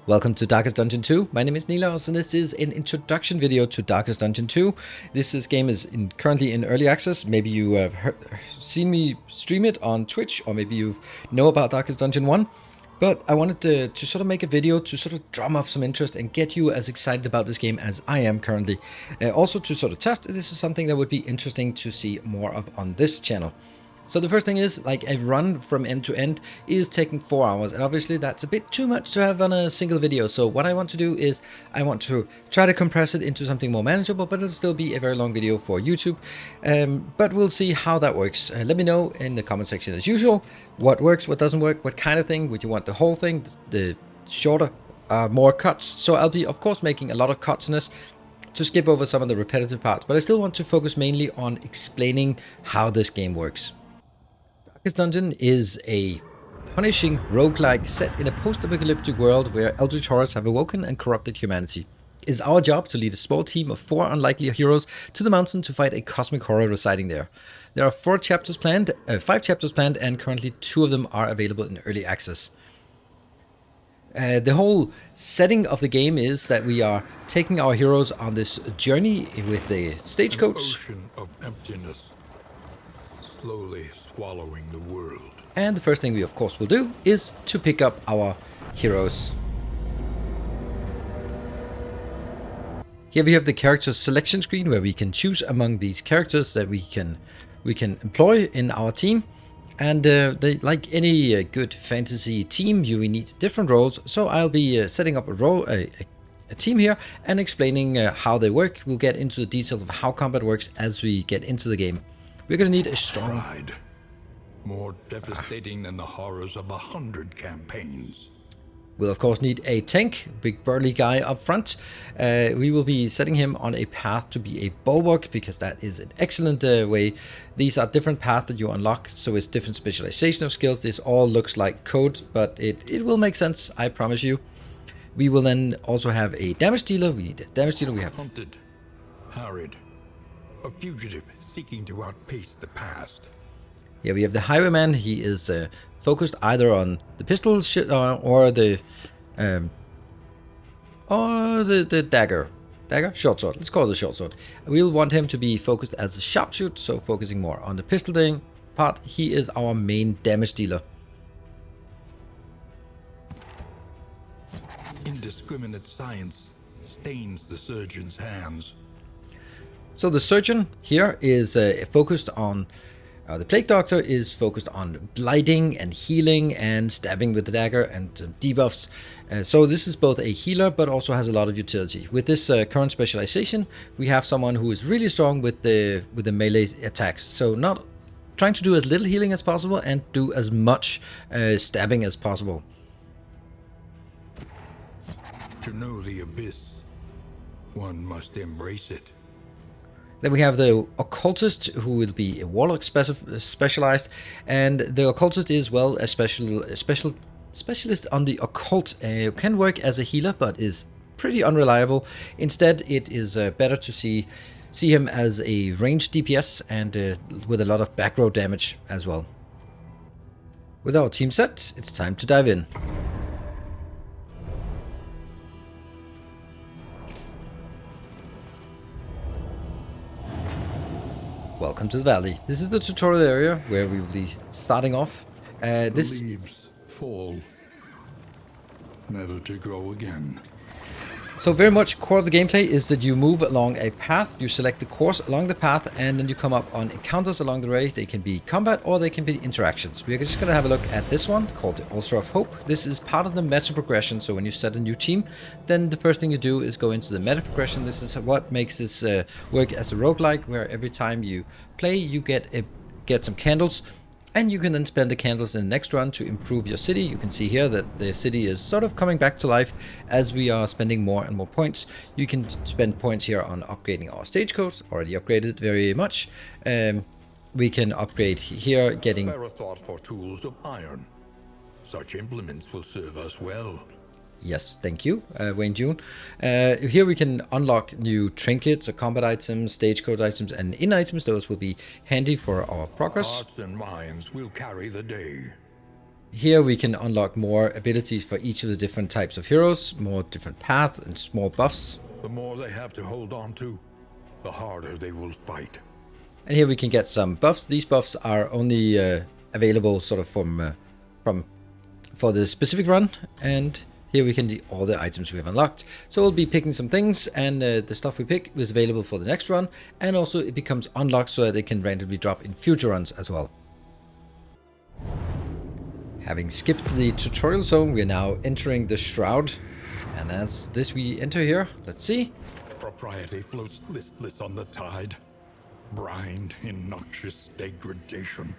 Welcome to Darkest Dungeon 2. My name is Nilaus and this is an introduction video to Darkest Dungeon 2. Game is currently in early access. Maybe you have seen me stream it on Twitch, or maybe you know about Darkest Dungeon 1. But I wanted to sort of make a video to sort of drum up some interest and get you as excited about this game as I am currently. Also to sort of test if this is something that would be interesting to see more of on this channel. So the first thing is, like, a run from end to end is taking 4 hours, and obviously that's a bit too much to have on a single video. So what I want to do is I want to try to compress it into something more manageable, but it'll still be a very long video for YouTube. But we'll see how that works. Let me know in the comment section as usual what works, what doesn't work, what kind of thing. Would you want the whole thing, the shorter, more cuts? So I'll be, of course, making a lot of cuts in this to skip over some of the repetitive parts, but I still want to focus mainly on explaining how this game works. Darkest Dungeon is a punishing roguelike set in a post-apocalyptic world where eldritch horrors have awoken and corrupted humanity. It is our job to lead a small team of 4 unlikely heroes to the mountain to fight a cosmic horror residing there. There are 5 chapters planned, and currently 2 of them are available in early access. The whole setting of the game is that we are taking our heroes on this journey with the stagecoach. Ocean of emptiness, slowly swallowing the world. And the first thing we of course will do is to pick up our heroes. Here we have the character selection screen where we can choose among these characters that we can employ in our team. And like any good fantasy team, you need different roles. So I'll be setting up a team here and explaining how they work. We'll get into the details of how combat works as we get into the game. We're going to need a strong... Shroud. More devastating than the horrors of 100 campaigns. We'll of course need a tank, big burly guy up front. We will be setting him on a path to be a bulwark, because that is an excellent way. These are different paths that you unlock, so it's different specialization of skills. This all looks like code, but it will make sense, I promise you. We will then also have a damage dealer. We need a damage dealer. We have Hunted, harried, a fugitive seeking to outpace the past. Here we have the highwayman. He is focused either on the pistol or the dagger. Short sword. Let's call it a short sword. We'll want him to be focused as a sharpshoot, so focusing more on the pistol thing part. He is our main damage dealer. Indiscriminate science stains the surgeon's hands. So the surgeon here is focused on... the plague doctor is focused on blighting and healing and stabbing with the dagger and debuffs. So this is both a healer but also has a lot of utility. With this current specialization, we have someone who is really strong with the melee attacks. So not trying to do as little healing as possible and do as much stabbing as possible. To know the abyss, one must embrace it. Then we have the occultist, who will be a warlock specialized, and the occultist is, well, a specialist on the occult. Can work as a healer, but is pretty unreliable. Instead, it is better to see him as a ranged DPS and with a lot of back row damage as well. With our team set, it's time to dive in. Welcome to the valley. This is the tutorial area where we will be starting off. The leaves fall, never to grow again. So very much core of the gameplay is that you move along a path, you select the course along the path, and then you come up on encounters along the way. They can be combat or they can be interactions. We're just going to have a look at this one called the Altar of Hope. This is part of the meta progression, so when you set a new team, then the first thing you do is go into the meta progression. This is what makes this work as a roguelike, where every time you play you get some candles, and you can then spend the candles in the next run to improve your city. You can see here that the city is sort of coming back to life as we are spending more and more points. You can spend points here on upgrading our stagecoach, already upgraded very much. We can upgrade here, getting... Spare a thought for tools of iron. Such implements will serve us well. Yes, thank you, Wayne June. Here we can unlock new trinkets or combat items, stagecoach items, and in items. Those will be handy for our progress. Hearts and minds will carry the day. Here we can unlock more abilities for each of the different types of heroes, more different paths and small buffs. The more they have to hold on to, the harder they will fight. And here we can get some buffs. These buffs are only available sort of for the specific run, and here we can see all the items we have unlocked. So we'll be picking some things, and the stuff we pick is available for the next run, and also it becomes unlocked so that it can randomly drop in future runs as well. Having skipped the tutorial zone, we are now entering the Shroud, and as this we enter here, let's see. Propriety floats listless on the tide, brined in noxious degradation.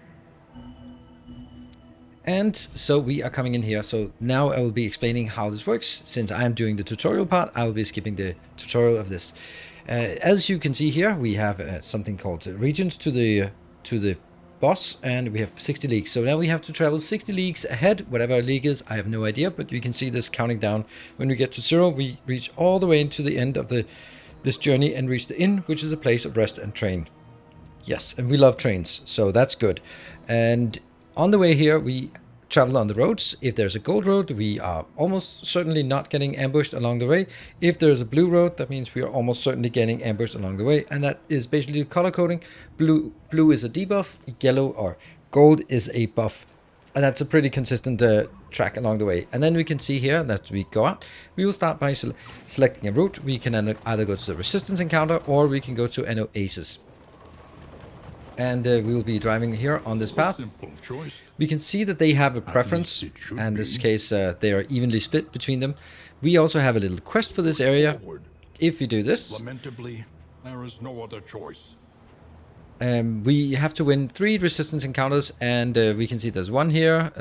And so we are coming in here. So now I will be explaining how this works. Since I am doing the tutorial part, I will be skipping the tutorial of this. As you can see here, we have something called regions to the boss, and we have 60 leagues. So now we have to travel 60 leagues ahead, whatever a league is, I have no idea, but you can see this counting down. When we get to 0, we reach all the way into the end of this journey and reach the inn, which is a place of rest and train. Yes, and we love trains, so that's good. And on the way here, we travel on the roads. If there's a gold road, we are almost certainly not getting ambushed along the way. If there's a blue road, that means we are almost certainly getting ambushed along the way. And that is basically color coding. Blue is a debuff, yellow or gold is a buff. And that's a pretty consistent track along the way. And then we can see here that we go out. We will start by selecting a route. We can either go to the resistance encounter, or we can go to an oasis. And we will be driving here on this path. We can see that they have a preference, and in this case they are evenly split between them. We also have a little quest for this area. If we do this, Lamentably, there is no other choice. we have to win 3 resistance encounters, and we can see there's one here,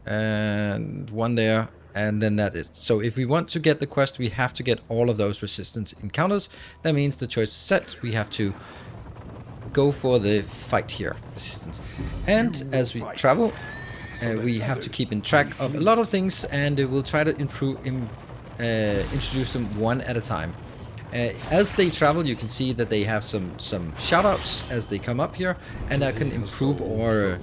and one there, and then that is. So if we want to get the quest, we have to get all of those resistance encounters. That means the choice is set. We have to go for the fight here, resistance. And as we travel, we have to keep in track of a lot of things, and we'll try to introduce them one at a time. As they travel, you can see that they have some shoutouts as they come up here, and that can improve or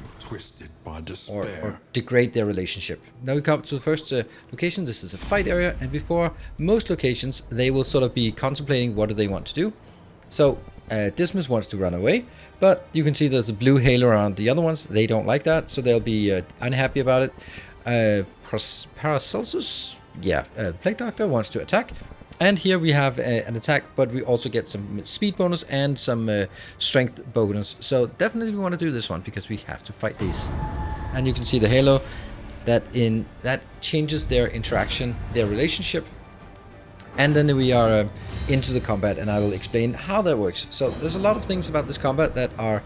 degrade their relationship. Now we come to the first location. This is a fight area, and before most locations, they will sort of be contemplating what do they want to do. So Dismas wants to run away, but you can see there's a blue halo around the other ones. They don't like that, so they'll be unhappy about it. Paracelsus, Plague Doctor wants to attack. And here we have an attack, but we also get some speed bonus and some strength bonus. So definitely we want to do this one because we have to fight these. And you can see the halo that changes their interaction, their relationship. And then we are into the combat, and I will explain how that works. So there's a lot of things about this combat that are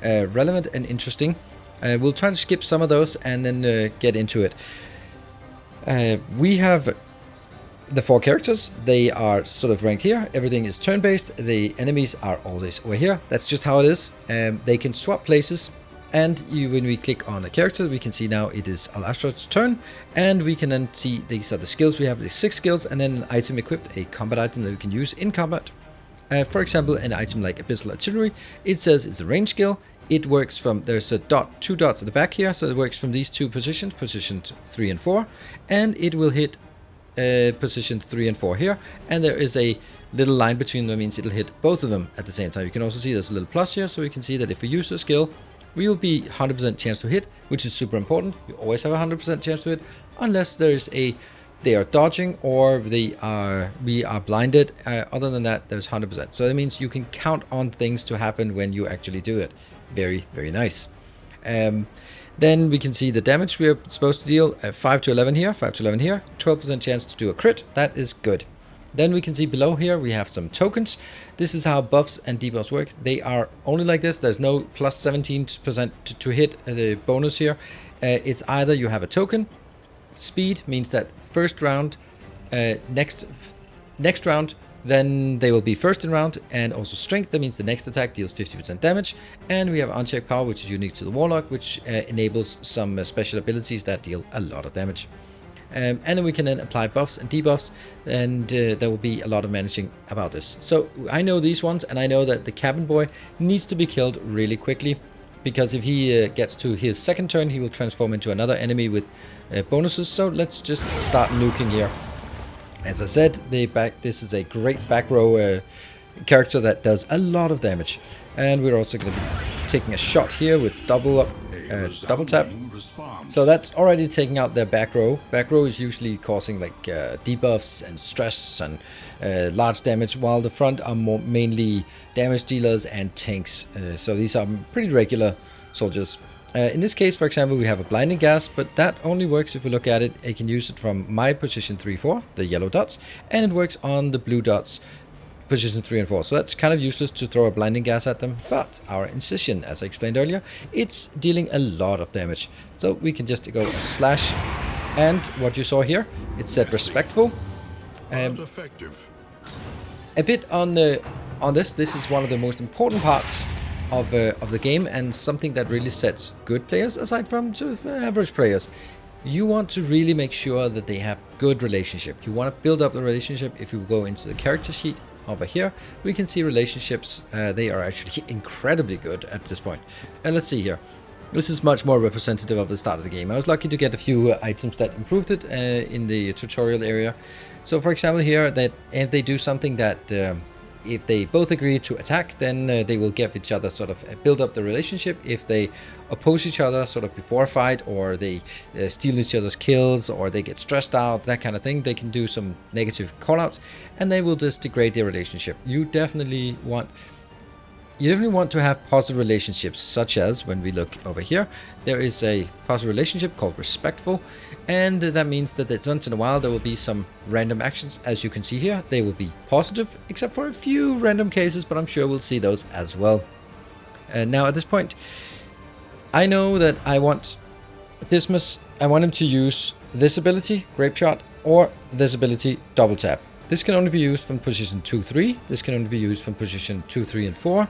relevant and interesting. We'll try to skip some of those and then get into it. We have the 4 characters. They are sort of ranked here. Everything is turn-based. The enemies are always over here. That's just how it is. They can swap places. And when we click on the character, we can see now it is Alastrad's turn, and we can then see these are the skills. We have the 6 skills, and then an item equipped, a combat item that we can use in combat. For example, an item like Abyssal Artillery, it says it's a range skill. It works from, there's a 2 dots at the back here, so it works from these 2 positions, positions 3 and 4, and it will hit position 3 and 4 here, and there is a little line between them, means it'll hit both of them at the same time. You can also see there's a little plus here, so we can see that if we use a skill, we will be 100% chance to hit, which is super important. You always have a 100% chance to hit, unless they are dodging or we are blinded. Other than that, there's 100%. So that means you can count on things to happen when you actually do it. Very, very nice. Then we can see the damage we are supposed to deal. 5 to 11 here, 5 to 11 here. 12% chance to do a crit. That is good. Then we can see below here we have some tokens. This is how buffs and debuffs work. They are only like this. There's no plus 17% to hit the bonus here. It's either you have a token. Speed means that first round, next round, then they will be first in round. And also strength, that means the next attack deals 50% damage. And we have unchecked power, which is unique to the warlock, which enables some special abilities that deal a lot of damage. And then we can then apply buffs and debuffs, and there will be a lot of managing about this. So I know these ones, and I know that the cabin boy needs to be killed really quickly. because if he gets to his second turn, he will transform into another enemy with bonuses. So let's just start nuking here. As I said, this is a great back row character that does a lot of damage. And we're also going to be taking a shot here with double tap. So that's already taking out their back row. Back row is usually causing like debuffs and stress and large damage, while the front are mainly damage dealers and tanks. So these are pretty regular soldiers. In this case, for example, we have a blinding gasp, but that only works if we look at it. I can use it from my position 3-4, the yellow dots, and it works on the blue dots, position 3 and 4. So that's kind of useless to throw a blinding gas at them. But our incision, as I explained earlier, it's dealing a lot of damage. So we can just go a slash, and what you saw here, it said respectful. Effective. A bit on this. This is one of the most important parts of the game, and something that really sets good players aside from sort of average players. You want to really make sure that they have good relationship. You want to build up the relationship. If you go into the character sheet over here, we can see relationships. They are actually incredibly good at this point. And let's see here. This is much more representative of the start of the game. I was lucky to get a few items that improved it in the tutorial area. So for example here, that if they do something that if they both agree to attack, then they will give each other sort of build up the relationship. If they oppose each other sort of before a fight, or they steal each other's kills, or they get stressed out, that kind of thing, they can do some negative callouts, and they will just degrade their relationship. You definitely want to have positive relationships, such as when we look over here, there is a positive relationship called respectful, and that means that once in a while there will be some random actions. As you can see here, they will be positive, except for a few random cases, but I'm sure we'll see those as well. Now at this point, I know that I want Dismas, I want him to use this ability, Grape Shot, or this ability, Double Tap. This can only be used from position 2-3, this can only be used from position 2, 3, and 4.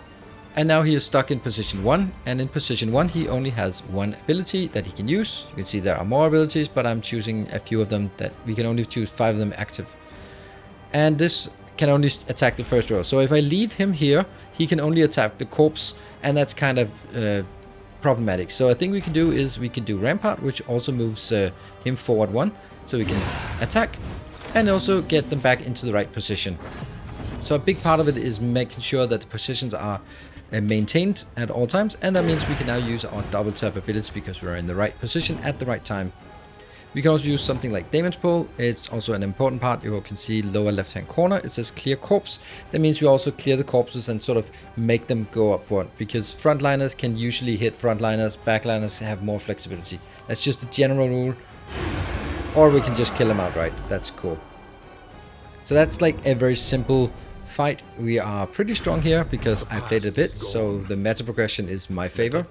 And now he is stuck in position 1, and in position 1 he only has one ability that he can use. You can see there are more abilities, but I'm choosing a few of them that we can only choose 5 of them active. And this can only attack the first row. So if I leave him here, he can only attack the corpse, and that's kind of problematic. So I think we can do is we can do Rampart, which also moves him forward 1, so we can attack and also get them back into the right position. So a big part of it is making sure that the positions are maintained at all times, and that means we can now use our double tap ability because we're in the right position at the right time. We can also use something like damage pull. It's also an important part. You can see lower left hand corner, it says clear corpse. That means we also clear the corpses and sort of make them go up front, because frontliners can usually hit frontliners, backliners have more flexibility. That's just a general rule. Or we can just kill them outright. That's cool. So that's like a very simple fight. We are pretty strong here because I played a bit, so the meta progression is my favor.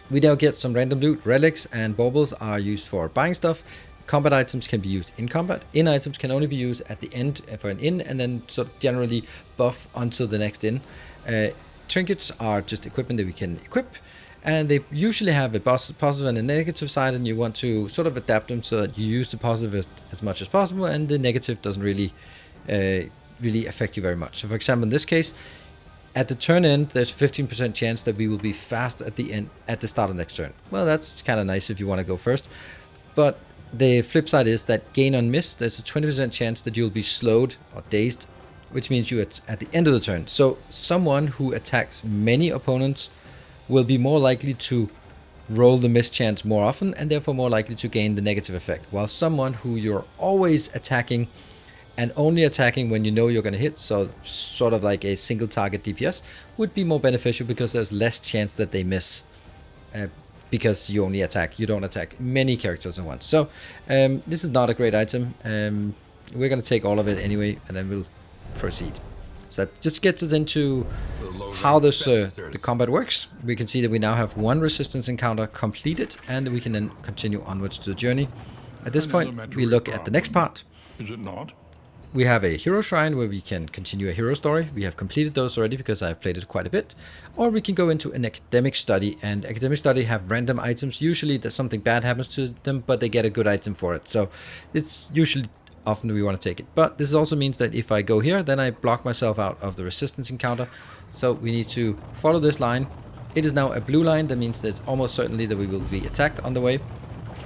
We now get some random loot. Relics and baubles are used for buying stuff. Combat items can be used in combat. In items can only be used at the end for an in, and then sort of generally buff until the next in. Trinkets are just equipment that we can equip, and they usually have a positive and a negative side, and you want to sort of adapt them so that you use the positive as much as possible, and the negative doesn't really affect you very much. So for example, in this case, at the turn end, there's 15% chance that we will be fast at the end, at the start of next turn. Well, that's kind of nice if you want to go first. But the flip side is that gain on miss, there's a 20% chance that you'll be slowed or dazed, which means you at the end of the turn. So someone who attacks many opponents will be more likely to roll the miss chance more often, and therefore more likely to gain the negative effect. While someone who you're always attacking and only attacking when you know you're going to hit, so sort of like a single target DPS, would be more beneficial because there's less chance that they miss, because you only attack, you don't attack many characters at once. So this is not a great item. We're going to take all of it anyway, and then we'll proceed. So that just gets us into how this the combat works. We can see that we now have one resistance encounter completed, and we can then continue onwards to the journey. At this point, we look at the next part. Is it not? We have a hero shrine where we can continue a hero story. We have completed those already because I've played it quite a bit. Or we can go into an academic study, and academic study have random items. Usually there's something bad happens to them, but they get a good item for it. So it's usually often we want to take it. But this also means that if I go here, then I block myself out of the resistance encounter. So we need to follow this line It is now a blue line. That means that almost certainly that we will be attacked on the way.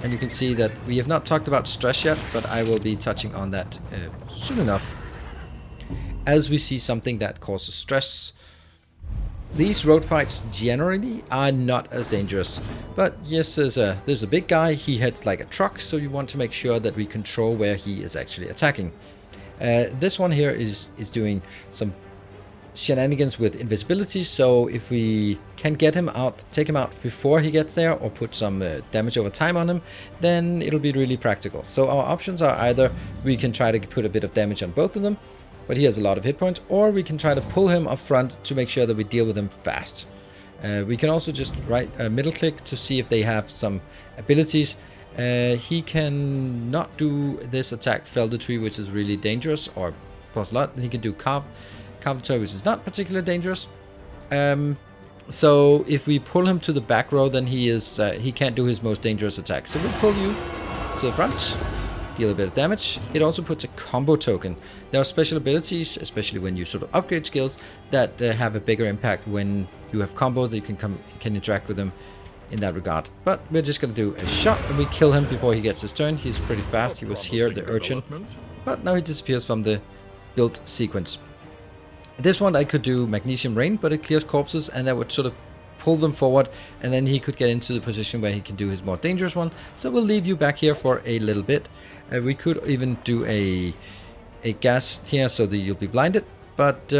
And you can see that we have not talked about stress yet, but I will be touching on that soon enough. As we see something that causes stress, these road fights generally are not as dangerous. But yes, there's a big guy. He heads like a truck, so you want to make sure that we control where he is actually attacking. This one here is doing some shenanigans with invisibility, so if we can get him out, take him out before he gets there, or put some damage over time on him, then it'll be really practical. So our options are either we can try to put a bit of damage on both of them, but he has a lot of hit points, or we can try to pull him up front to make sure that we deal with him fast. We can also just right middle click to see if they have some abilities. He can not do this attack, Fell the Tree, which is really dangerous, or plus a lot. He can do Carpenter, which is not particularly dangerous. So if we pull him to the back row, then he can't do his most dangerous attack. So we'll pull you to the front, deal a bit of damage. It also puts a combo token. There are special abilities, especially when you sort of upgrade skills, that have a bigger impact when you have combos that you can interact with them in that regard. But we're just going to do a shot, and we kill him before he gets his turn. He's pretty fast. He was here, the urchin, but now he disappears from the build sequence. This one I could do Magnesium Rain, but it clears corpses, and that would sort of pull them forward, and then he could get into the position where he can do his more dangerous one. So we'll leave you back here for a little bit. We could even do a gas here so that you'll be blinded, but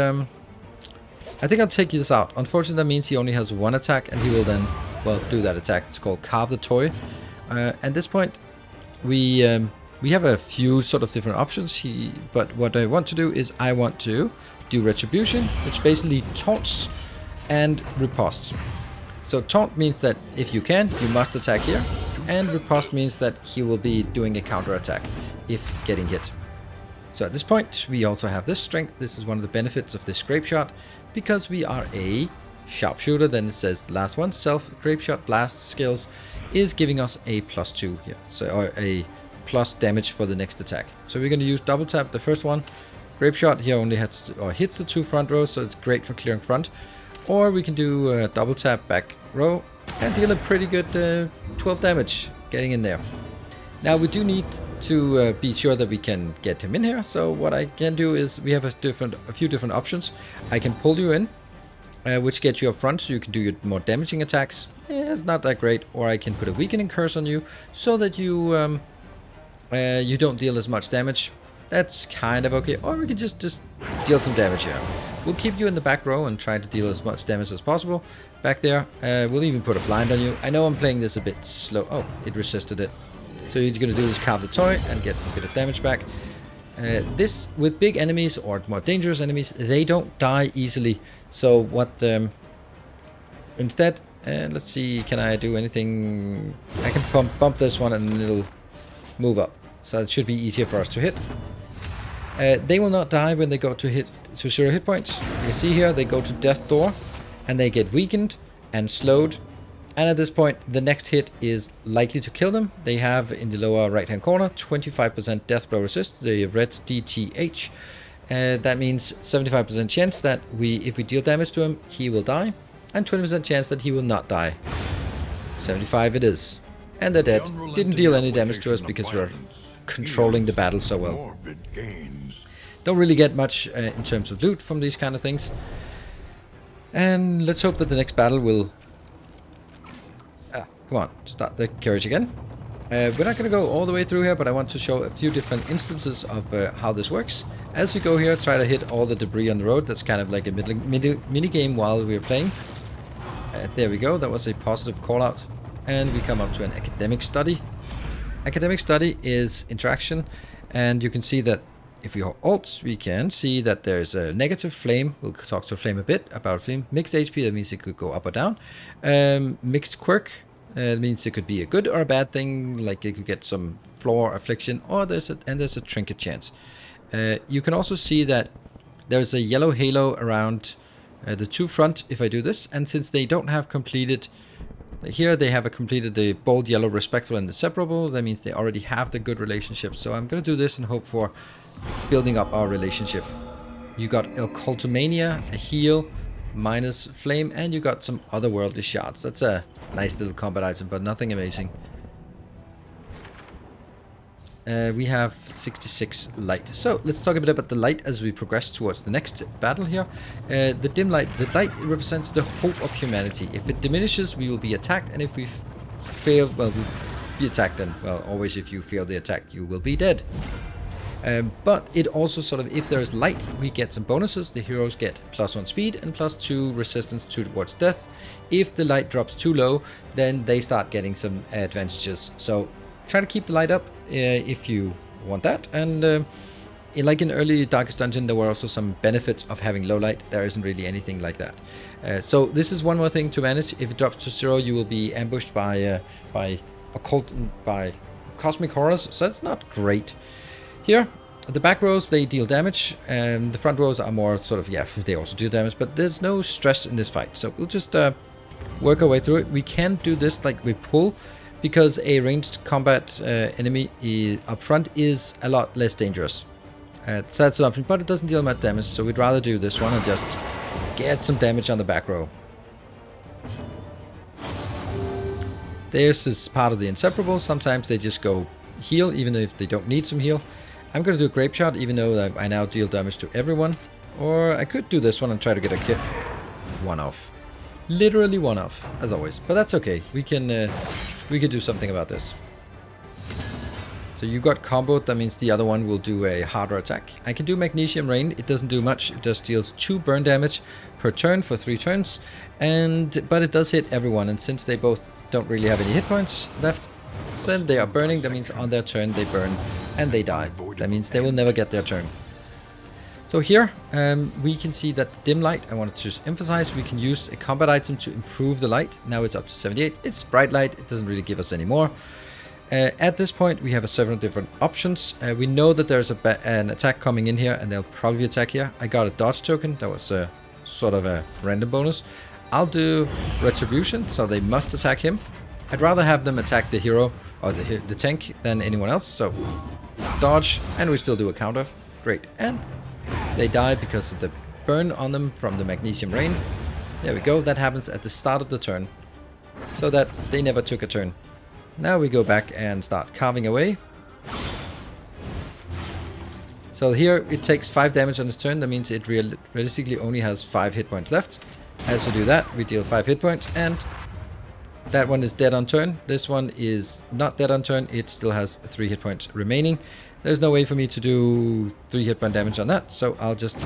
I think I'll take this out. Unfortunately, that means he only has one attack, and he will then, well, do that attack. It's called Carve the Toy. At this point, we have a few sort of different options. But what I want to do is I want to do Retribution, which basically taunts and riposte. So taunt means that if you can, you must attack here, and riposte means that he will be doing a counter attack if getting hit. So at this point, we also have this strength. This is one of the benefits of this grape shot, because we are a sharpshooter. Then it says the last one, self grape shot blast skills, is giving us a +2 here, so or a plus damage for the next attack. So we're going to use double tap the first one. Grape shot here only hits the two front rows, so it's great for clearing front. Or we can do double tap back row and deal a pretty good 12 damage getting in there. Now we do need to be sure that we can get him in here. So what I can do is we have a few different options. I can pull you in, which gets you up front, so you can do your more damaging attacks. It's not that great. Or I can put a weakening curse on you, so that you you don't deal as much damage. That's kind of okay. Or we can just deal some damage here. We'll keep you in the back row and try to deal as much damage as possible back there. We'll even put a blind on you. I know I'm playing this a bit slow. Oh, it resisted it. So you're going to do is Carve the Toy and get a bit of damage back. This, with big enemies or more dangerous enemies, they don't die easily. So what instead, let's see, can I do anything? I can bump this one and it'll move up. So it should be easier for us to hit. They will not die when they go to 0 hit points. You can see here they go to Death Door and they get weakened and slowed. And at this point, the next hit is likely to kill them. They have in the lower right hand corner 25% death blow resist, the red DTH. That means 75% chance that if we deal damage to him, he will die, and 20% chance that he will not die. 75 it is. And they're dead. Didn't deal any damage to us because we're controlling the battle so well. Don't really get much in terms of loot from these kind of things. And let's hope that the next battle will... come on, start the carriage again. We're not going to go all the way through here, but I want to show a few different instances of how this works. As we go here, try to hit all the debris on the road. That's kind of like a mini game while we're playing. There we go, that was a positive call out. And we come up to an academic study. Academic study is interaction, and you can see that if we hold Alt, we can see that there's a negative flame. We'll talk to flame a bit about flame. Mixed HP, that means it could go up or down. Mixed quirk, it means it could be a good or a bad thing, like it could get some flaw or affliction, or there's a trinket chance. You can also see that there's a yellow halo around the two front if I do this, and since they don't have completed, here they have completed the bold yellow, respectful and inseparable, that means they already have the good relationship. So I'm going to do this and hope for building up our relationship. You got Occultomania, a heal, minus flame, and you got some otherworldly shards. That's a nice little combat item, but nothing amazing. We have 66 light. So let's talk a bit about the light as we progress towards the next battle here. The dim light. The light represents the hope of humanity. If it diminishes, we will be attacked, and if we fail, well, we'll be attacked then. Well, always if you fail the attack, you will be dead. But it also sort of, if there is light, we get some bonuses. The heroes get +1 speed and +2 resistance towards death. If the light drops too low, then they start getting some advantages. So try to keep the light up if you want that. And like in early Darkest Dungeon, there were also some benefits of having low light. There isn't really anything like that. So this is one more thing to manage. If it drops to 0, you will be ambushed by occult, by cosmic horrors. So that's not great. Here, the back rows, they deal damage, and the front rows are more sort of, yeah, they also deal damage, but there's no stress in this fight. So we'll just work our way through it. We can do this like we pull, because a ranged combat enemy up front is a lot less dangerous. So that's an option, but it doesn't deal much damage, so we'd rather do this one and just get some damage on the back row. This is part of the inseparable. Sometimes they just go heal, even if they don't need some heal. I'm going to do a grape shot, even though I now deal damage to everyone. Or I could do this one and try to get a kill. One off. Literally one off, as always. But that's okay. We can do something about this. So you got comboed, that means the other one will do a harder attack. I can do Magnesium Rain. It doesn't do much. It just deals 2 burn damage per turn for 3 turns. But it does hit everyone, and since they both don't really have any hit points left, so they are burning, that means on their turn they burn and they die. That means they will never get their turn. So here we can see that the dim light, I wanted to just emphasize, we can use a combat item to improve the light. Now it's up to 78. It's bright light, it doesn't really give us any more. At this point we have several different options. We know that there's an attack coming in here, and they'll probably attack here. I got a dodge token, that was sort of a random bonus. I'll do Retribution, so they must attack him. I'd rather have them attack the hero or the tank than anyone else, so dodge, and we still do a counter. Great. And they die because of the burn on them from the Magnesium Rain. There we go. That happens at the start of the turn, so that they never took a turn. Now we go back and start carving away. So here it takes 5 damage on its turn. That means it realistically only has 5 hit points left. As we do that, we deal 5 hit points, and that one is dead on turn. This one is not dead on turn. It still has 3 hit points remaining. There's no way for me to do 3 hit point damage on that, so I'll just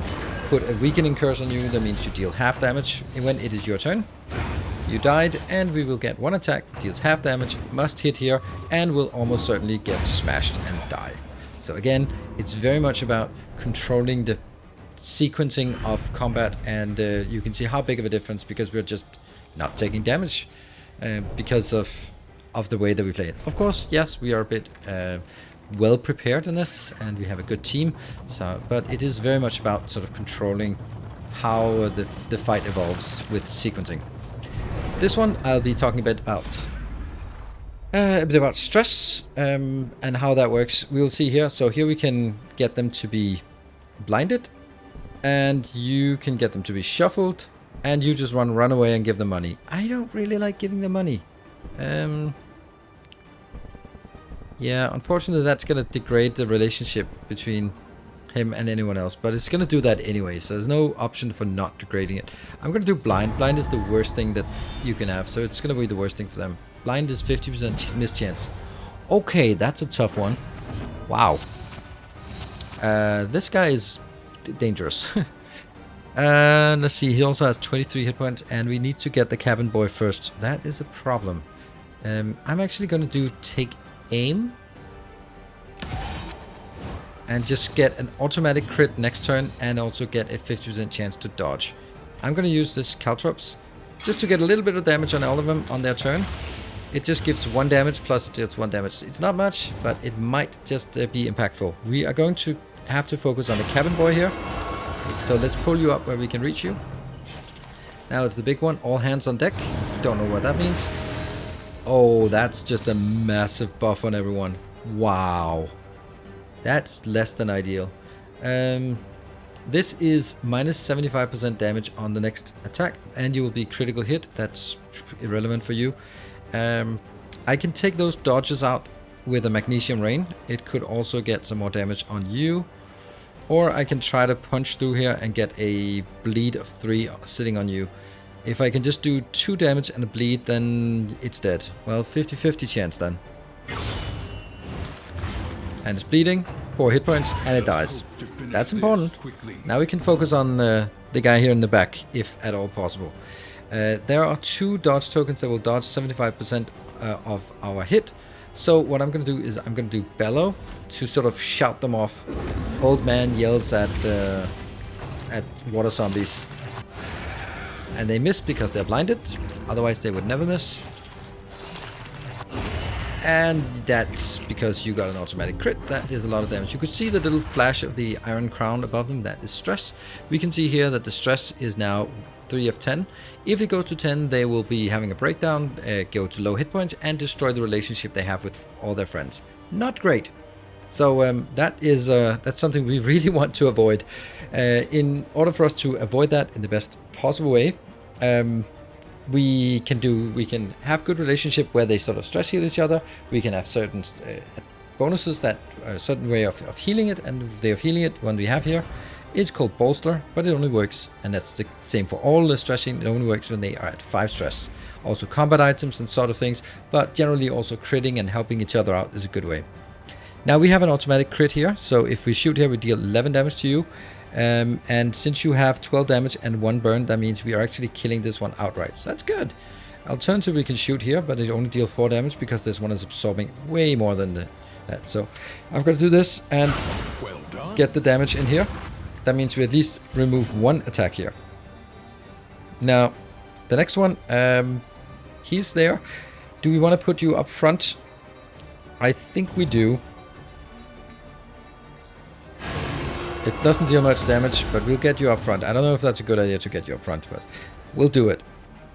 put a weakening curse on you. That means you deal half damage when it is your turn. You died, and we will get 1 attack, deals half damage, must hit here, and will almost certainly get smashed and die. So again, it's very much about controlling the sequencing of combat, and you can see how big of a difference, because we're just not taking damage. Because of the way that we play it. Of course, yes, we are a bit well prepared in this, and we have a good team. So, but it is very much about sort of controlling how the fight evolves with sequencing. This one I'll be talking a bit about stress and how that works. We'll see here. So here we can get them to be blinded, and you can get them to be shuffled. And you just run away and give them money. I don't really like giving them money. Yeah, unfortunately that's going to degrade the relationship between him and anyone else. But it's going to do that anyway, so there's no option for not degrading it. I'm going to do blind. Blind is the worst thing that you can have, so it's going to be the worst thing for them. Blind is 50% mischance. Okay, that's a tough one. Wow. This guy is dangerous. Let's see, he also has 23 hit points, and we need to get the cabin boy first. That is a problem. I'm actually going to do take aim and just get an automatic crit next turn, and also get a 50% chance to dodge. I'm going to use this Caltrops just to get a little bit of damage on all of them on their turn. It just gives 1 damage plus it deals 1 damage. It's not much, but it might just be impactful. We are going to have to focus on the cabin boy here. So let's pull you up where we can reach you. Now it's the big one, all hands on deck. Don't know what that means. Oh, that's just a massive buff on everyone. Wow. That's less than ideal. This is minus 75% damage on the next attack, and you will be critical hit. That's irrelevant for you. I can take those dodges out with a magnesium rain. It could also get some more damage on you. Or I can try to punch through here and get a bleed of 3 sitting on you. If I can just do 2 damage and a bleed, then it's dead. Well, 50-50 chance then. And it's bleeding, 4 hit points, and it dies. That's important. Now we can focus on the guy here in the back, if at all possible. There are 2 dodge tokens that will dodge 75% of our hit. So what I'm going to do is I'm going to do Bellow to sort of shout them off. Old man yells at water zombies. And they miss because they're blinded. Otherwise they would never miss. And that's because you got an automatic crit. That is a lot of damage. You could see the little flash of the iron crown above them. That is stress. We can see here that the stress is now 3 of 10. If it goes to 10, they will be having a breakdown, go to low hit points, and destroy the relationship they have with all their friends. Not great. So that's something we really want to avoid. In order for us to avoid that in the best possible way, we can have good relationship where they sort of stress heal each other. We can have certain bonuses that a certain way of healing it, and the way of healing it one we have here is called bolster, but it only works, and that's the same for all the stressing. It only works when they are at 5 stress. Also combat items and sort of things, but generally also critting and helping each other out is a good way. Now we have an automatic crit here, so if we shoot here we deal 11 damage to you. And since you have 12 damage and 1 burn, that means we are actually killing this one outright. So that's good. Alternatively, we can shoot here, but it only deals 4 damage because this one is absorbing way more than that. So I've got to do this and get the damage in here. That means we at least remove 1 attack here. Now, the next one, he's there. Do we want to put you up front? I think we do. It doesn't deal much damage, but we'll get you up front. I don't know if that's a good idea to get you up front, but we'll do it.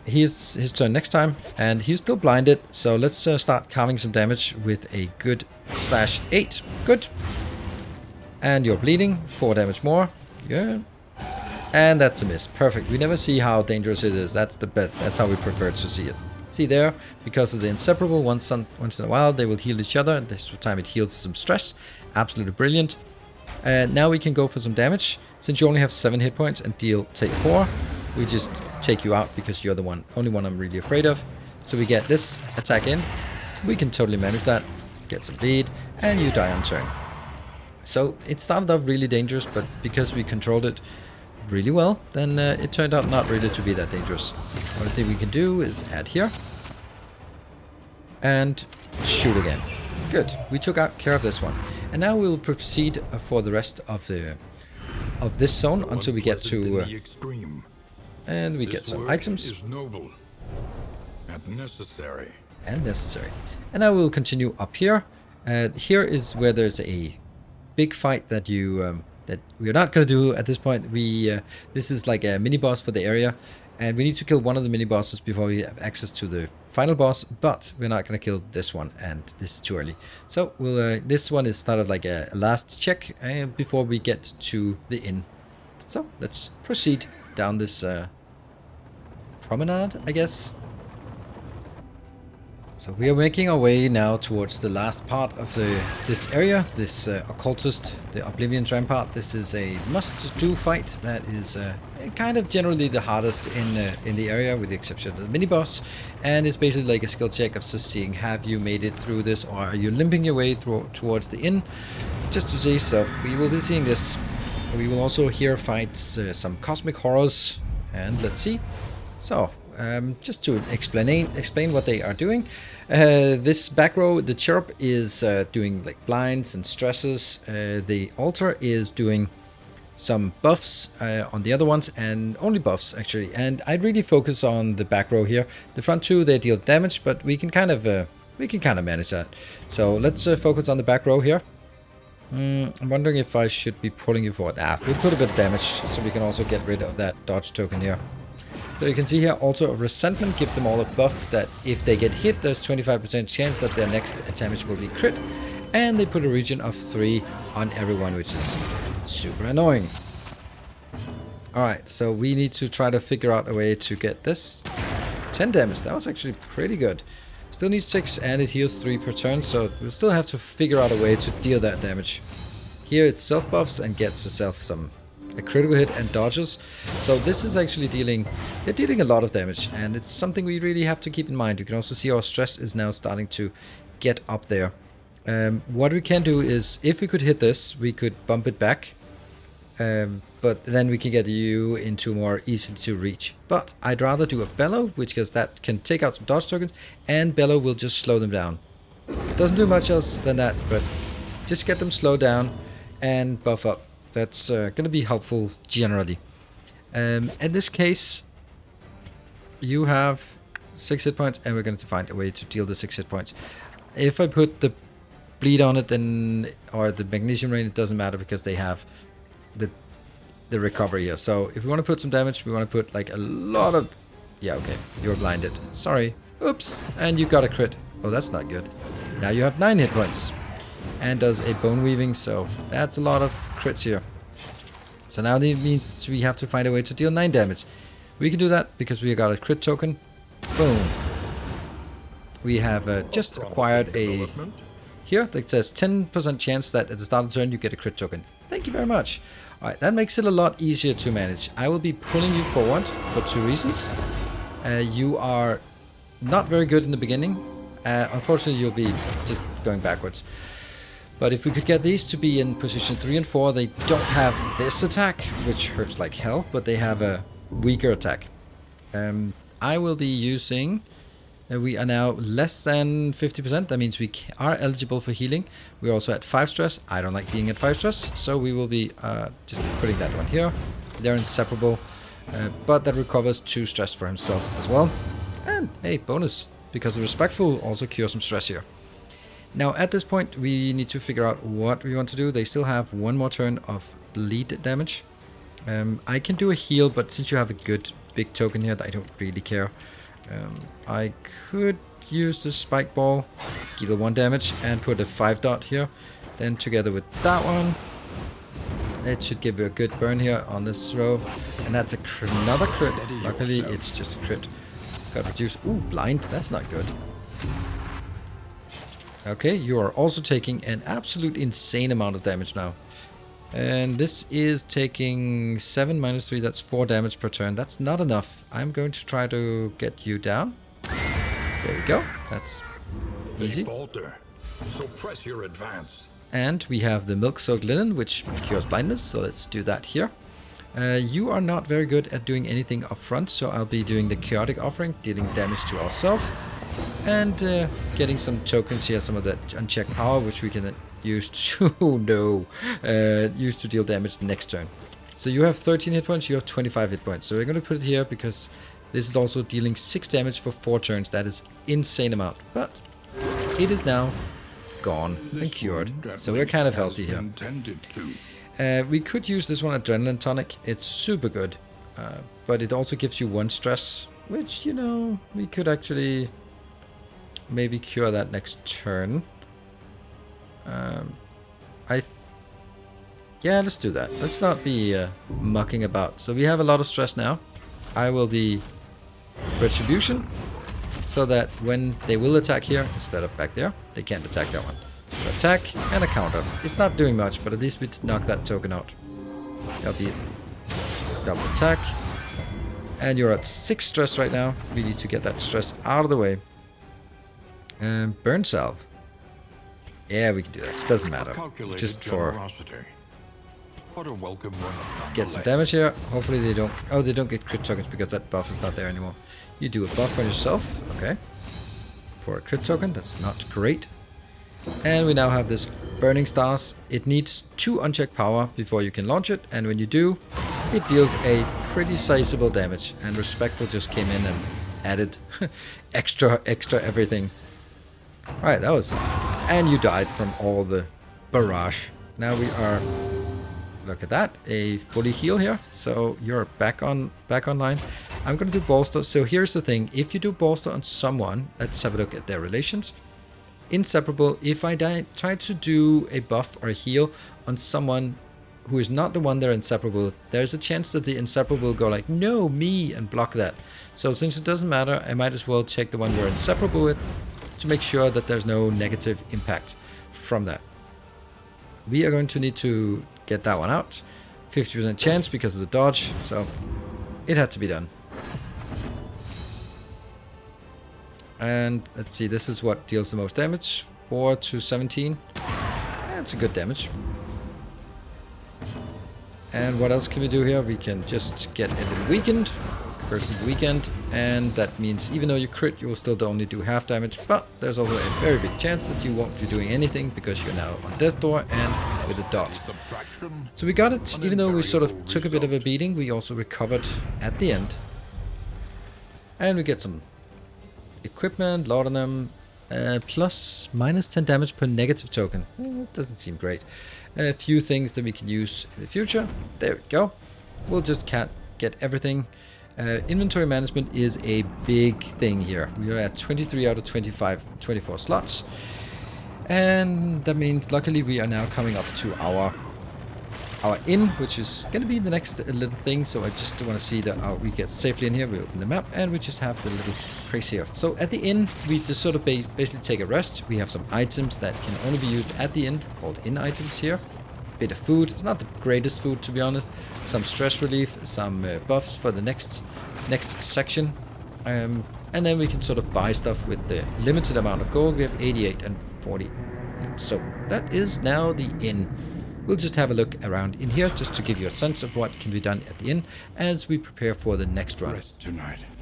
He's his turn next time, and he's still blinded, so let's start carving some damage with a good /8. Good. And you're bleeding, 4 damage more. Yeah. And that's a miss. Perfect. We never see how dangerous it is. That's the bet. That's how we prefer to see it. See there, because of the inseparable, once in a while they will heal each other, and this time it heals some stress. Absolutely brilliant. And now we can go for some damage. Since you only have 7 hit points and take 4, we just take you out because you're the only one I'm really afraid of. So we get this attack in. We can totally manage that. Get some bleed, and you die on turn. So it started off really dangerous, but because we controlled it really well, then it turned out not really to be that dangerous. One thing we can do is add here and shoot again. Good. We took care of this one. And now we'll proceed for the rest of this zone until we get to and we get some items. Is noble and necessary. And now we'll continue up here. Here is where there's a big fight that that we're not going to do at this point. This is like a mini boss for the area, and we need to kill one of the mini bosses before we have access to the final boss, but we're not going to kill this one, and this is too early. So this one is sort of like a last check before we get to the inn. So let's proceed down this promenade, I guess. So we are making our way now towards the last part of this area, this occultist, the Oblivion's Rampart. This is a must-do fight that is kind of generally the hardest in the area, with the exception of the mini-boss. And it's basically like a skill check of just seeing, have you made it through this, or are you limping your way towards the inn? Just to see, so we will be seeing this. We will also here fight some cosmic horrors, and let's see. So, just to explain what they are doing. This back row, the cherub is doing like blinds and stresses. The altar is doing some buffs on the other ones, and only buffs actually. And I'd really focus on the back row here. The front two, they deal damage, but we can kind of manage that. So let's focus on the back row here. I'm wondering if I should be pulling you forward. We'll put a bit of damage so we can also get rid of that dodge token here. So you can see here, Altar of Resentment gives them all a buff that if they get hit, there's 25% chance that their next damage will be crit. And they put a region of 3 on everyone, which is super annoying. Alright, so we need to try to figure out a way to get this. 10 damage, that was actually pretty good. Still needs 6 and it heals 3 per turn, so we'll still have to figure out a way to deal that damage. Here it's self-buffs and gets itself a critical hit and dodges. So this is actually they're dealing a lot of damage, and it's something we really have to keep in mind. You can also see our stress is now starting to get up there. What we can do is, if we could hit this, we could bump it back. But then we can get you into more easy to reach. But I'd rather do a bellow, because that can take out some dodge tokens, and bellow will just slow them down. Doesn't do much else than that, but just get them slowed down and buff up. That's going to be helpful generally. In this case, you have 6 hit points, and we're going to find a way to deal the 6 hit points. If I put the bleed on it, then, or the magnesium rain, it doesn't matter because they have the recovery here. So if we want to put some damage, we want to put like a lot of... Yeah, okay, you're blinded. Sorry. Oops. And you got a crit. Oh, that's not good. Now you have 9 hit points. And does a bone weaving, so that's a lot of crits here. So now it means we have to find a way to deal 9 damage. We can do that because we got a crit token. Boom. We have just acquired a... Here, that says 10% chance that at the start of the turn you get a crit token. Thank you very much. Alright, that makes it a lot easier to manage. I will be pulling you forward for 2 reasons. You are not very good in the beginning. Unfortunately, you'll be just going backwards. But if we could get these to be in position 3 and 4, they don't have this attack, which hurts like hell, but they have a weaker attack. I will be using... we are now less than 50%. That means we are eligible for healing. We're also at 5 stress. I don't like being at 5 stress, so we will be just putting that one here. They're inseparable, but that recovers 2 stress for himself as well. And hey, bonus, because the respectful also cures some stress here. Now at this point we need to figure out what we want to do. They still have 1 more turn of bleed damage. I can do a heal, but since you have a good big token here, I don't really care. I could use the spike ball, deal 1 damage, and put a 5 dot here. Then together with that one, it should give you a good burn here on this row. And that's another crit. Luckily, it's just a crit. Got reduced. Ooh, blind. That's not good. Okay, you are also taking an absolute insane amount of damage now. And this is taking 7 minus 3, that's 4 damage per turn. That's not enough. I'm going to try to get you down. There we go. That's easy. Foetor, so press your advance. And we have the milk-soaked linen, which cures blindness, so let's do that here. You are not very good at doing anything up front, so I'll be doing the chaotic offering, dealing damage to ourselves. And getting some tokens here, some of that unchecked power, which we can use to use to deal damage next turn. So you have 13 hit points, you have 25 hit points. So we're going to put it here because this is also dealing 6 damage for 4 turns. That is insane amount, but it is now gone and cured. So we're kind of healthy here. We could use this one, Adrenaline Tonic. It's super good, but it also gives you 1 stress, which, you know, we could actually maybe cure that next turn. Yeah, let's do that. Let's not be mucking about. So we have a lot of stress now. I will be Retribution, so that when they will attack here, instead of back there, they can't attack that one. So attack and a counter. It's not doing much, but at least we knock that token out. That'll be double attack. And you're at 6 stress right now. We need to get that stress out of the way. And burn salve. Yeah, we can do that. It doesn't matter. Just for get some damage here. Hopefully they don't... Oh, they don't get crit tokens because that buff is not there anymore. You do a buff on yourself. Okay. For a crit token. That's not great. And we now have this Burning Stars. It needs 2 unchecked power before you can launch it. And when you do, it deals a pretty sizable damage. And Respectful just came in and added extra everything. Alright, that was... And you died from all the barrage. Now we are... Look at that, a fully heal here. So you're back online. I'm going to do bolster. So here's the thing. If you do bolster on someone, let's have a look at their relations. Inseparable. If I try to do a buff or a heal on someone who is not the one they're inseparable with, there's a chance that the inseparable will go like, no, me, and block that. So since it doesn't matter, I might as well check the one we're inseparable with to make sure that there's no negative impact from that. We are going to need to get that one out. 50% chance because of the dodge, so it had to be done. And let's see, this is what deals the most damage. 4 to 17. That's a good damage. And what else can we do here? We can just get a little weakened. Curse of the weekend. And that means even though you crit, you will still only do half damage. But there's also a very big chance that you won't be doing anything because you're now on death door and with a dot. So we got it. Even though we sort of took a bit of a beating, we also recovered at the end. And we get some equipment, laudanum, plus minus 10 damage per negative token. It doesn't seem great. A few things that we can use in the future. There we go. We'll just get everything. Inventory management is a big thing here. We are at 23 out of 24 slots. And that means luckily we are now coming up to our inn, which is going to be the next little thing. So I just want to see that we get safely in here. We open the map and we just have the little place here. So at the inn, we just sort of basically take a rest. We have some items that can only be used at the inn, called inn items here. Bit of food. It's not the greatest food, to be honest. Some stress relief, some buffs for the next section. And then we can sort of buy stuff with the limited amount of gold. We have 88 and 40. So that is now the inn. We'll just have a look around in here just to give you a sense of what can be done at the inn as we prepare for the next run.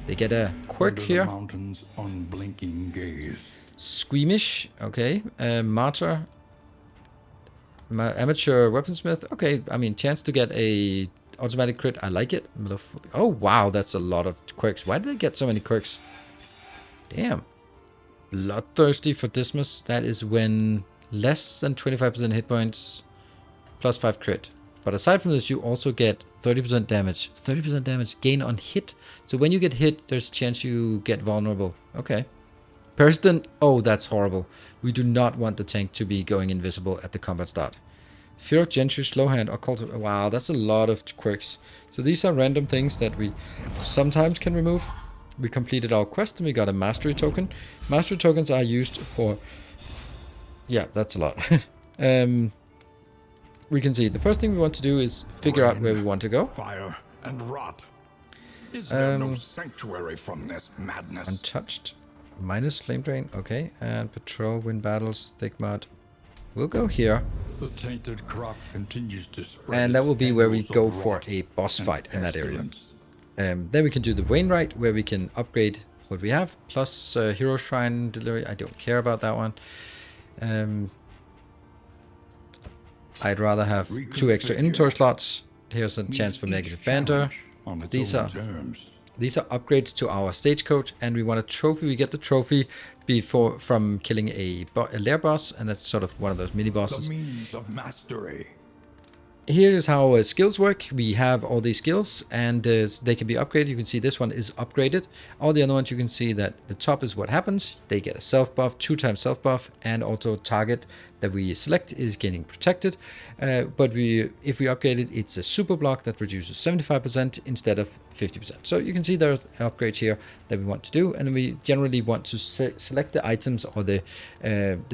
They get a quirk here. Mountains unblinking gaze. Squeamish, okay. Martyr. Amateur weaponsmith. Okay, I mean, chance to get a automatic crit. I like it. Oh, wow, that's a lot of quirks. Why did they get so many quirks? Damn. Bloodthirsty for Dismas. That is when less than 25% hit points. Plus 5 crit. But aside from this, you also get 30% damage. 30% damage gain on hit. So when you get hit, there's a chance you get vulnerable. Okay. Persistent. Oh, that's horrible. We do not want the tank to be going invisible at the combat start. Fear of Gentry, Slow Hand, Occult. Wow, that's a lot of quirks. So these are random things that we sometimes can remove. We completed our quest and we got a mastery token. Mastery tokens are used for... Yeah, that's a lot. We can see the first thing we want to do is figure out where we want to go. Fire and rot. Is there no sanctuary from this madness? Untouched. Minus flame drain. Okay. And patrol, win battles, thick mud. We'll go here. The tainted crop continues to spread. And that will be where we go for a boss fight in that area. Then we can do the Wainwright, where we can upgrade what we have. Plus Hero Shrine Delivery. I don't care about that one. I'd rather have 2 extra inventory slots. Here's a chance for negative banter. These are upgrades to our stagecoach, and we want a trophy. We get the trophy from killing a lair boss, and that's sort of one of those mini bosses. The means of mastery. Here is how skills work. We have all these skills, and they can be upgraded. You can see this one is upgraded. All the other ones, you can see that the top is what happens. They get a self buff, 2 times self buff, and also target that we select is getting protected. But if we upgrade it, it's a super block that reduces 75% instead of 50%. So you can see there's upgrades here that we want to do, and we generally want to select the items or the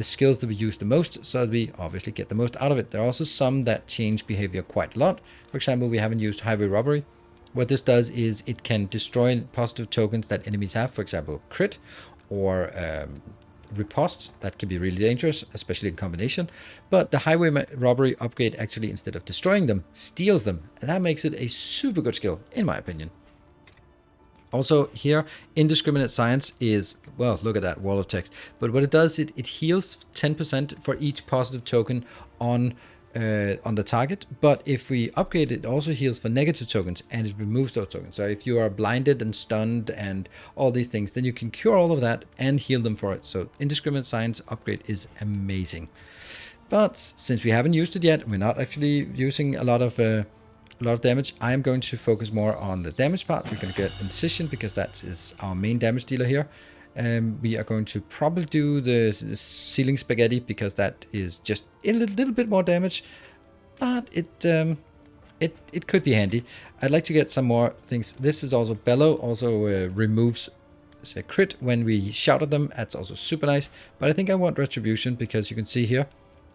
skills that we use the most, so that we obviously get the most out of it. There are also some that change behavior quite a lot. For example, we haven't used highway robbery. What this does is it can destroy positive tokens that enemies have, for example, crit or riposte. That can be really dangerous, especially in combination. But the highway robbery upgrade actually, instead of destroying them, steals them. And that makes it a super good skill, in my opinion. Also here, indiscriminate science is, well, look at that wall of text. But what it does, it heals 10% for each positive token on the target. But if we upgrade it, it also heals for negative tokens, and it removes those tokens. So if you are blinded and stunned and all these things, then you can cure all of that and heal them for it. So indiscriminate science upgrade is amazing. But since we haven't used it yet, we're not actually using a lot of damage. I am going to focus more on the damage part. We're going to get Incision because that is our main damage dealer here. We are going to probably do the Ceiling Spaghetti because that is just a little bit more damage. but it could be handy. I'd like to get some more things. This is also bellow, also removes a crit when we shout at them. That's also super nice. But I think I want retribution because you can see here,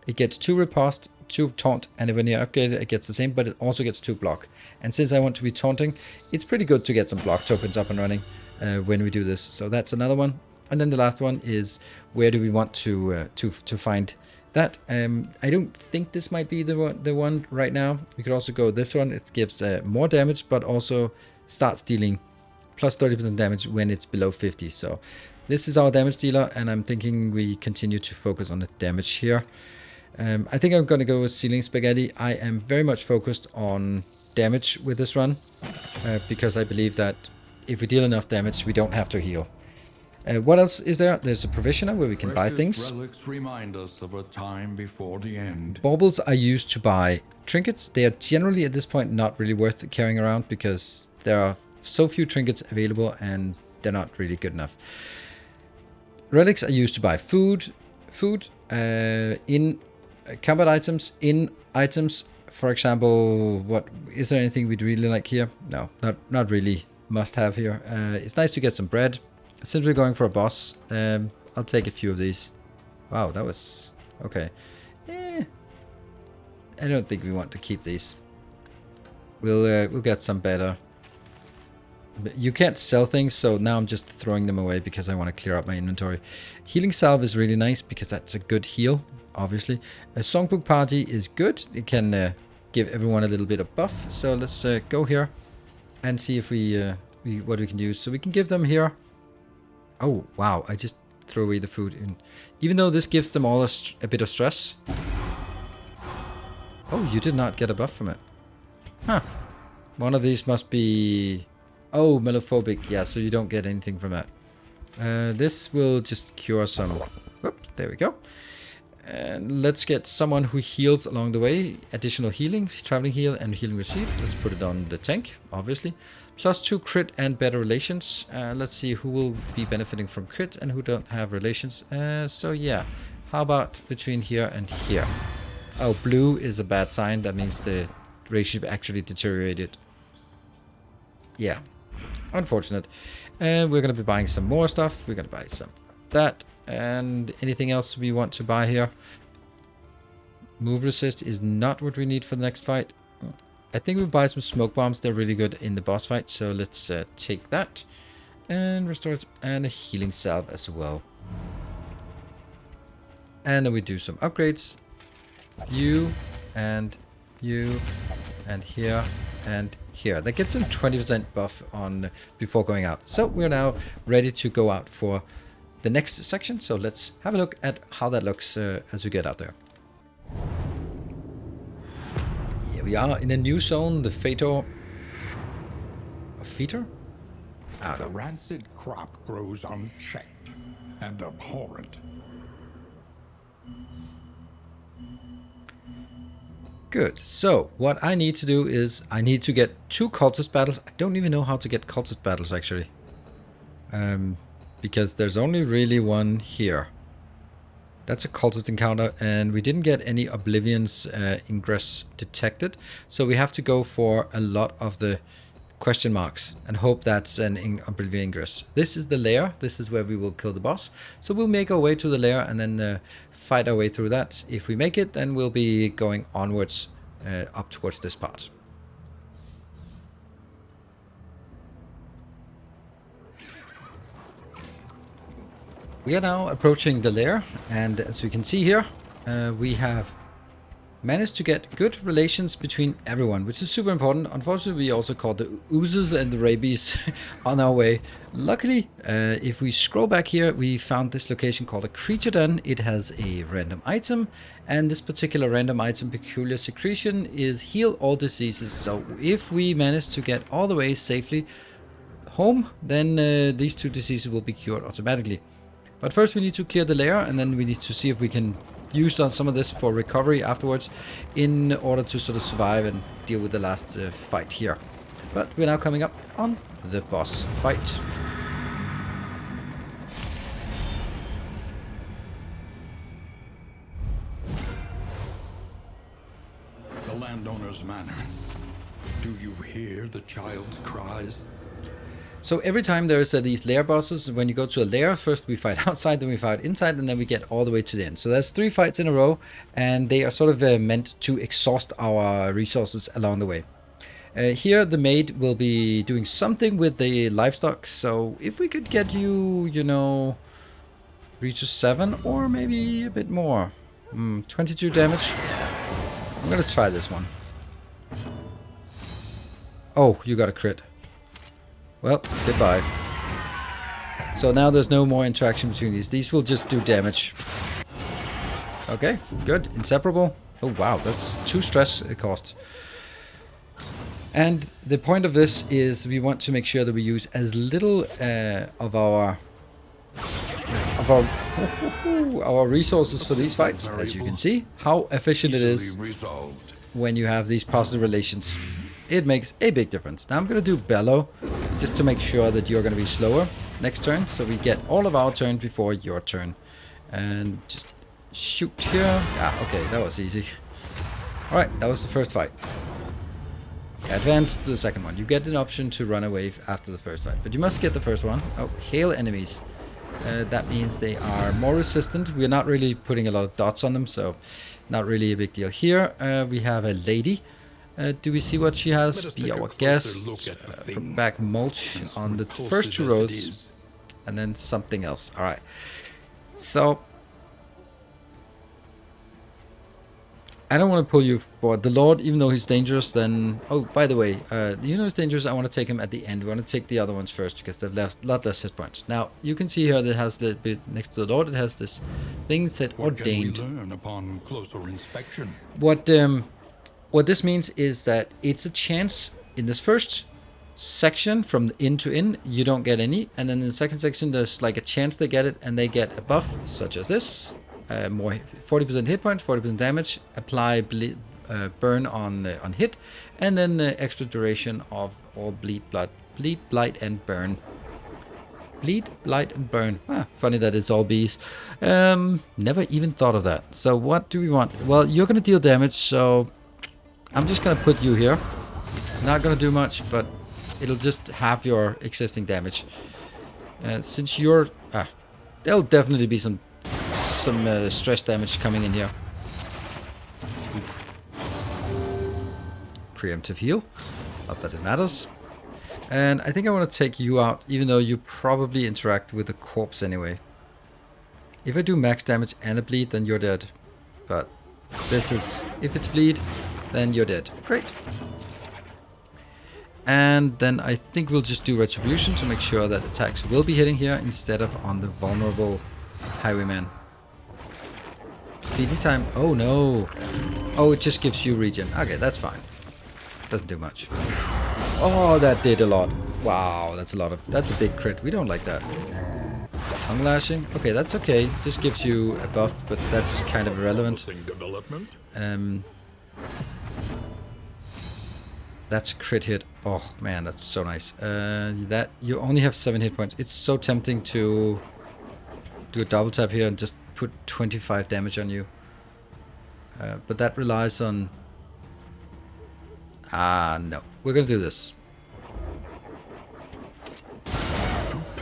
it gets 2 riposte, 2 taunt, and when you upgrade it, it gets the same, but it also gets 2 block. And since I want to be taunting, it's pretty good to get some block tokens up and running when we do this. So that's another one. And then the last one is where do we want to find that. I don't think this might be the one right now. We could also go this one. It gives more damage, but also starts dealing plus 30% damage when it's below 50. So this is our damage dealer, and I'm thinking we continue to focus on the damage here. I think I'm going to go with Ceiling Spaghetti. I am very much focused on damage with this run, because I believe that if we deal enough damage, we don't have to heal. What else is there? There's a provisioner where we can buy things. Relics remind us of a time before the end. Baubles are used to buy trinkets. They are generally at this point not really worth carrying around because there are so few trinkets available and they're not really good enough. Relics are used to buy food, in combat items, in items. For example, what is there anything we'd really like here? No, not really must have here. It's nice to get some bread. Since we're going for a boss, I'll take a few of these. Wow, that was okay. I don't think we want to keep these. We'll get some better. But you can't sell things, so now I'm just throwing them away because I want to clear up my inventory. Healing salve is really nice because that's a good heal, obviously. A songbook party is good. It can give everyone a little bit of buff. So let's go here and see if what we can use. So we can give them here. Oh wow! I just threw away the food. Even though this gives them all a bit of stress. Oh, you did not get a buff from it. Huh. One of these must be... Oh, melophobic. Yeah, so you don't get anything from that. This will just cure some... Whoop, there we go. And let's get someone who heals along the way. Additional healing, traveling heal, and healing received. Let's put it on the tank, obviously. Plus 2 crit and better relations. Let's see who will be benefiting from crit and who don't have relations. So yeah, how about between here and here? Oh, blue is a bad sign. That means the ratio actually deteriorated. Yeah, unfortunate. And we're going to be buying some more stuff. We're going to buy some of that. And anything else we want to buy here? Move resist is not what we need for the next fight. I think we'll buy some smoke bombs. They're really good in the boss fight. So let's take that. And restore it. And a healing salve as well. And then we do some upgrades. You and here and here. That gets some 20% buff on before going out. So we're now ready to go out for the next section. So let's have a look at how that looks as we get out there. Here we are in a new zone, the Foetor. Foetor? The rancid crop grows unchecked and abhorrent. Good. So what I need to do is I need to get 2 cultist battles. I don't even know how to get cultist battles actually. Because there's only really one here. That's a cultist encounter, and we didn't get any Oblivion's ingress detected. So we have to go for a lot of the question marks and hope that's an Oblivion ingress. This is the lair. This is where we will kill the boss. So we'll make our way to the lair and then fight our way through that. If we make it, then we'll be going onwards up towards this part. We are now approaching the lair, and as we can see here, we have managed to get good relations between everyone, which is super important. Unfortunately, we also caught the oozes and the rabies on our way. Luckily, if we scroll back here, we found this location called a creature den. It has a random item, and this particular random item, peculiar secretion, is heal all diseases. So if we manage to get all the way safely home, then these 2 diseases will be cured automatically. But first we need to clear the lair, and then we need to see if we can use some of this for recovery afterwards in order to sort of survive and deal with the last fight here. But we're now coming up on the boss fight. The manner. Do you hear the child's cries? So every time there's these lair bosses, when you go to a lair, first we fight outside, then we fight inside, and then we get all the way to the end. So there's 3 fights in a row, and they are sort of meant to exhaust our resources along the way. Here the maid will be doing something with the livestock, so if we could get you, you know, reach a 7 or maybe a bit more. 22 damage. I'm gonna try this one. Oh, you got a crit. Well, goodbye. So now there's no more interaction between these. These will just do damage. Okay, good. Inseparable. Oh wow, that's 2 stress cost. And the point of this is we want to make sure that we use as little of our resources for these fights. As you can see, how efficient it is when you have these positive relations. It makes a big difference. Now I'm going to do Bellow, just to make sure that you're going to be slower next turn, so we get all of our turn before your turn. And just shoot here. Ah, okay, that was easy. Alright, that was the first fight. Advance to the second one. You get an option to run away after the first fight, but you must get the first one. Oh, hail enemies. That means they are more resistant. We're not really putting a lot of dots on them, so not really a big deal. Here we have a lady. Do we see what she has? Be our guest. From back mulch on the first 2 rows. And then something else. Alright. So I don't want to pull you for the Lord, even though he's dangerous. Then, oh, by the way, you know he's dangerous. I want to take him at the end. We want to take the other ones first because they've left a lot less hit points. Now you can see here that it has the bit next to the Lord. It has this thing that ordained. What can we learn upon closer inspection? What this means is that it's a chance in this first section from in to in, you don't get any, and then in the second section there's like a chance they get it, and they get a buff such as this. More 40% hit points, 40% damage, apply burn on hit, and then the extra duration of all bleed, blight, and burn. Bleed, blight, and burn. Ah, funny that it's all bees. Never even thought of that. So what do we want? Well, you're gonna deal damage, so I'm just gonna put you here. Not gonna do much, but it'll just halve your existing damage. Since you're there'll definitely be some stress damage coming in here. Oof. Preemptive heal. Not that it matters. And I think I want to take you out, even though you probably interact with the corpse anyway. If I do max damage and a bleed, then you're dead. But this is, if it's bleed, then you're dead. Great. And then I think we'll just do retribution to make sure that attacks will be hitting here instead of on the vulnerable highwayman. Feeding time. Oh no. Oh, it just gives you regen. Okay, that's fine. Doesn't do much. Oh, that did a lot. Wow, that's a big crit. We don't like that. Tongue lashing. Okay, that's okay. Just gives you a buff, but that's kind of irrelevant. That's a crit hit. Oh man, that's so nice. That you only have 7 hit points. It's so tempting to do a double tap here and just put 25 damage on you. But that relies on... no. We're gonna do this.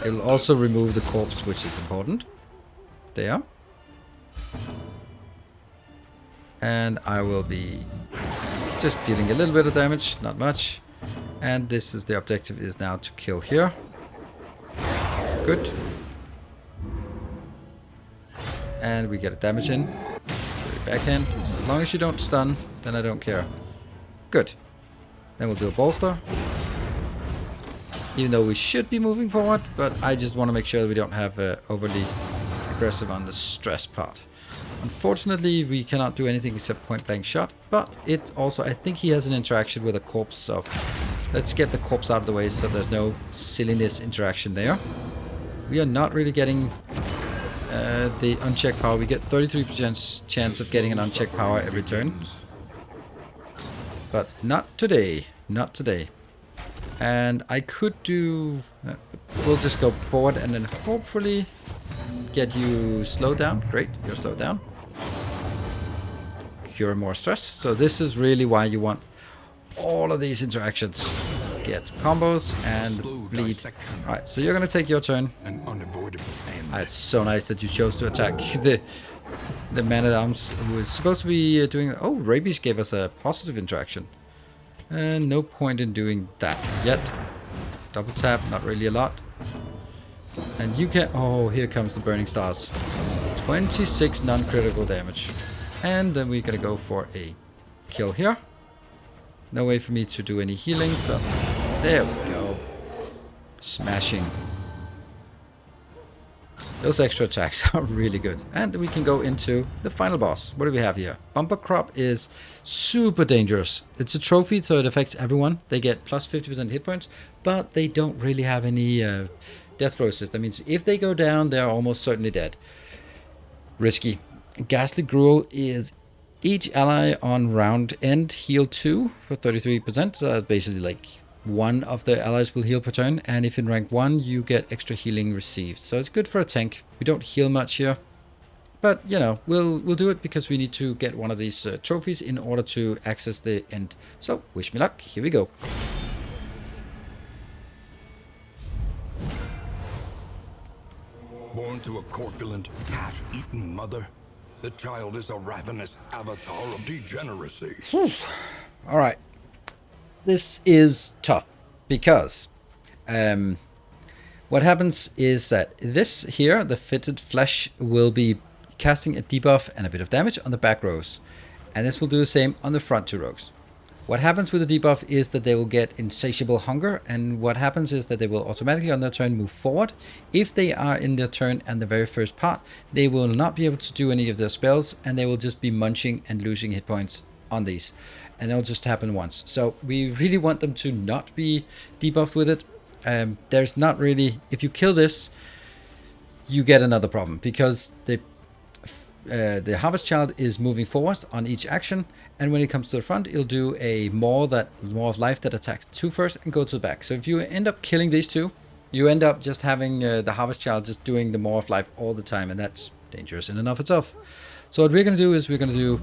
It'll also remove the corpse, which is important. There. And I will be just dealing a little bit of damage, not much. And this is the objective is now to kill here. Good. And we get a damage in. Backhand. As long as you don't stun, then I don't care. Good. Then we'll do a bolster. Even though we should be moving forward, but I just want to make sure that we don't have overly aggressive on the stress part. Unfortunately, we cannot do anything except point blank shot, but it also, I think he has an interaction with a corpse, so let's get the corpse out of the way so there's no silliness interaction there. We are not really getting the unchecked power. We get 33% chance of getting an unchecked power every turn. But not today. Not today. And I could do... we'll just go forward and then hopefully get you slowed down. Great, you're slowed down. Cure more stress. So this is really why you want all of these interactions. Get combos and bleed. Alright, so you're gonna take your turn. An unavoidable end. It's so nice that you chose to attack the man-at-arms who is supposed to be doing... Oh, Rabies gave us a positive interaction. No point in doing that yet. Double tap, not really a lot. And you can... Oh, here comes the Burning Stars. 26 non-critical damage. And then we're gonna go for a kill here. No way for me to do any healing, so... There we go. Smashing. Those extra attacks are really good. And we can go into the final boss. What do we have here? Bumper Crop is super dangerous. It's a trophy, so it affects everyone. They get plus 50% hit points, but they don't really have any death process. That means if they go down, they're almost certainly dead. Risky. Ghastly Gruel is each ally on round end heal 2 for 33%. So that's basically like one of the allies will heal per turn, and if in rank 1 you get extra healing received. So it's good for a tank. We don't heal much here, but you know, we'll do it because we need to get one of these trophies in order to access the end. So wish me luck. Here we go. Born to a corpulent, half-eaten mother, the child is a ravenous avatar of degeneracy. All right. This is tough because what happens is that this here, the fitted flesh, will be casting a debuff and a bit of damage on the back rows. And this will do the same on the front 2 rows. What happens with the debuff is that they will get insatiable hunger, and what happens is that they will automatically on their turn move forward. If they are in their turn and the very first part, they will not be able to do any of their spells, and they will just be munching and losing hit points on these. And it'll just happen once. So we really want them to not be debuffed with it. There's not really... If you kill this, you get another problem. Because the Harvest Child is moving forward on each action. And when it comes to the front, it'll do a Maw of Life that attacks 2 first and go to the back. So if you end up killing these 2, you end up just having the Harvest Child just doing the Maw of Life all the time. And that's dangerous in and of itself. So what we're going to do is we're going to do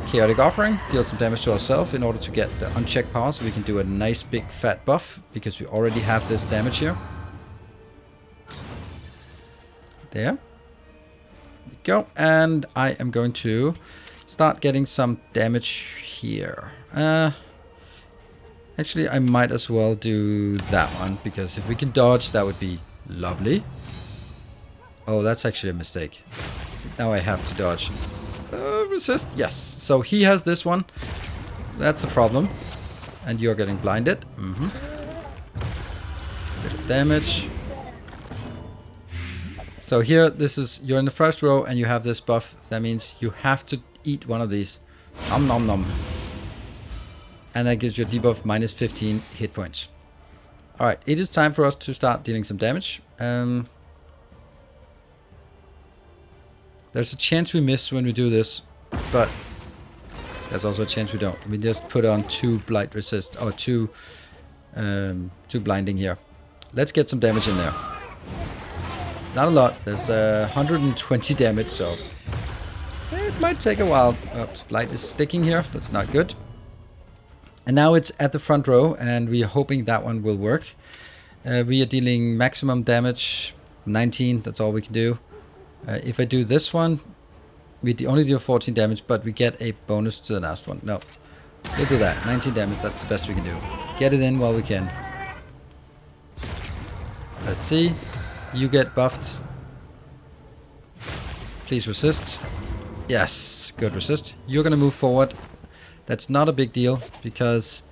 Chaotic Offering, deal some damage to ourselves in order to get the unchecked power, so we can do a nice big fat buff, because we already have this damage here. There we go. And I am going to start getting some damage here. Actually, I might as well do that one, because if we can dodge, that would be lovely. Oh, that's actually a mistake. Now I have to dodge. Resist. Yes. So he has this one. That's a problem. And you're getting blinded. Bit of damage. So here, you're in the first row and you have this buff. That means you have to eat one of these. Nom nom nom. And that gives you a debuff minus 15 hit points. Alright, it is time for us to start dealing some damage. There's a chance we miss when we do this, but there's also a chance we don't. We just put on 2 blight resist, or 2 blinding here. Let's get some damage in there. It's not a lot. There's 120 damage, so it might take a while. Oops, blight is sticking here. That's not good. And now it's at the front row, and we are hoping that one will work. We are dealing maximum damage, 19. That's all we can do. If I do this one, we only do 14 damage, but we get a bonus to the last one. No, we'll do that. 19 damage, that's the best we can do. Get it in while we can. Let's see. You get buffed. Please resist. Yes, good resist. You're going to move forward. That's not a big deal, because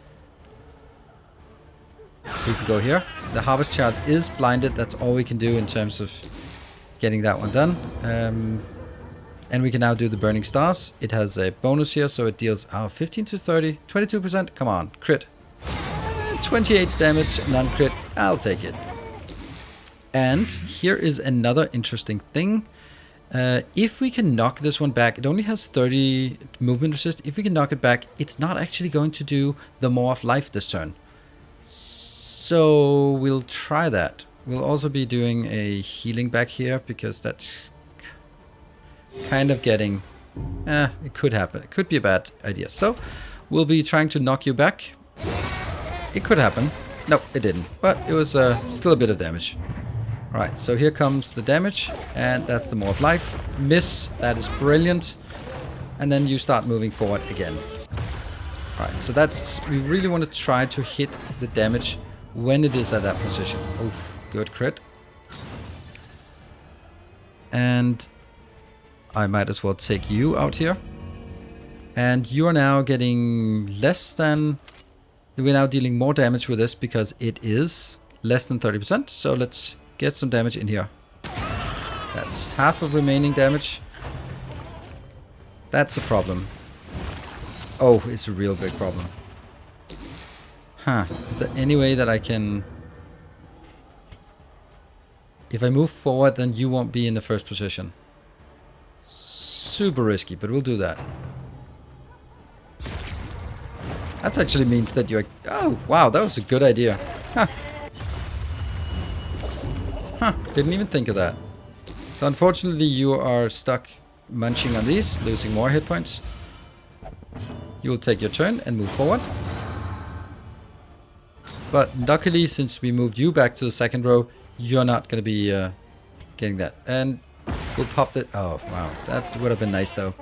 we can go here. The Harvest Child is blinded. That's all we can do in terms of getting that one done. And we can now do the Burning Stars. It has a bonus here, so it deals 15 to 30, 22%. Come on, crit. 28 damage, non-crit. I'll take it. And here is another interesting thing. If we can knock this one back, it only has 30 movement resist. If we can knock it back, it's not actually going to do the Maw of Life this turn. So we'll try that. We'll also be doing a healing back here, because that's kind of getting... it could happen. It could be a bad idea. So we'll be trying to knock you back. It could happen. No, it didn't. But it was still a bit of damage. Alright, so here comes the damage. And that's the Maw of Life. Miss. That is brilliant. And then you start moving forward again. Alright, so that's... We really want to try to hit the damage when it is at that position. Oh, good crit. And I might as well take you out here. And you are now getting less than... We're now dealing more damage with this because it is less than 30%. So let's get some damage in here. That's half of remaining damage. That's a problem. Oh, it's a real big problem. Huh. Is there any way that I can... If I move forward, then you won't be in the first position. Super risky, but we'll do that. That actually means that you're... Oh, wow, that was a good idea. Huh. Huh, didn't even think of that. So unfortunately, you are stuck munching on these, losing more hit points. You will take your turn and move forward. But luckily, since we moved you back to the second row, you're not going to be getting that. And we'll pop it. Oh, wow. That would have been nice, though.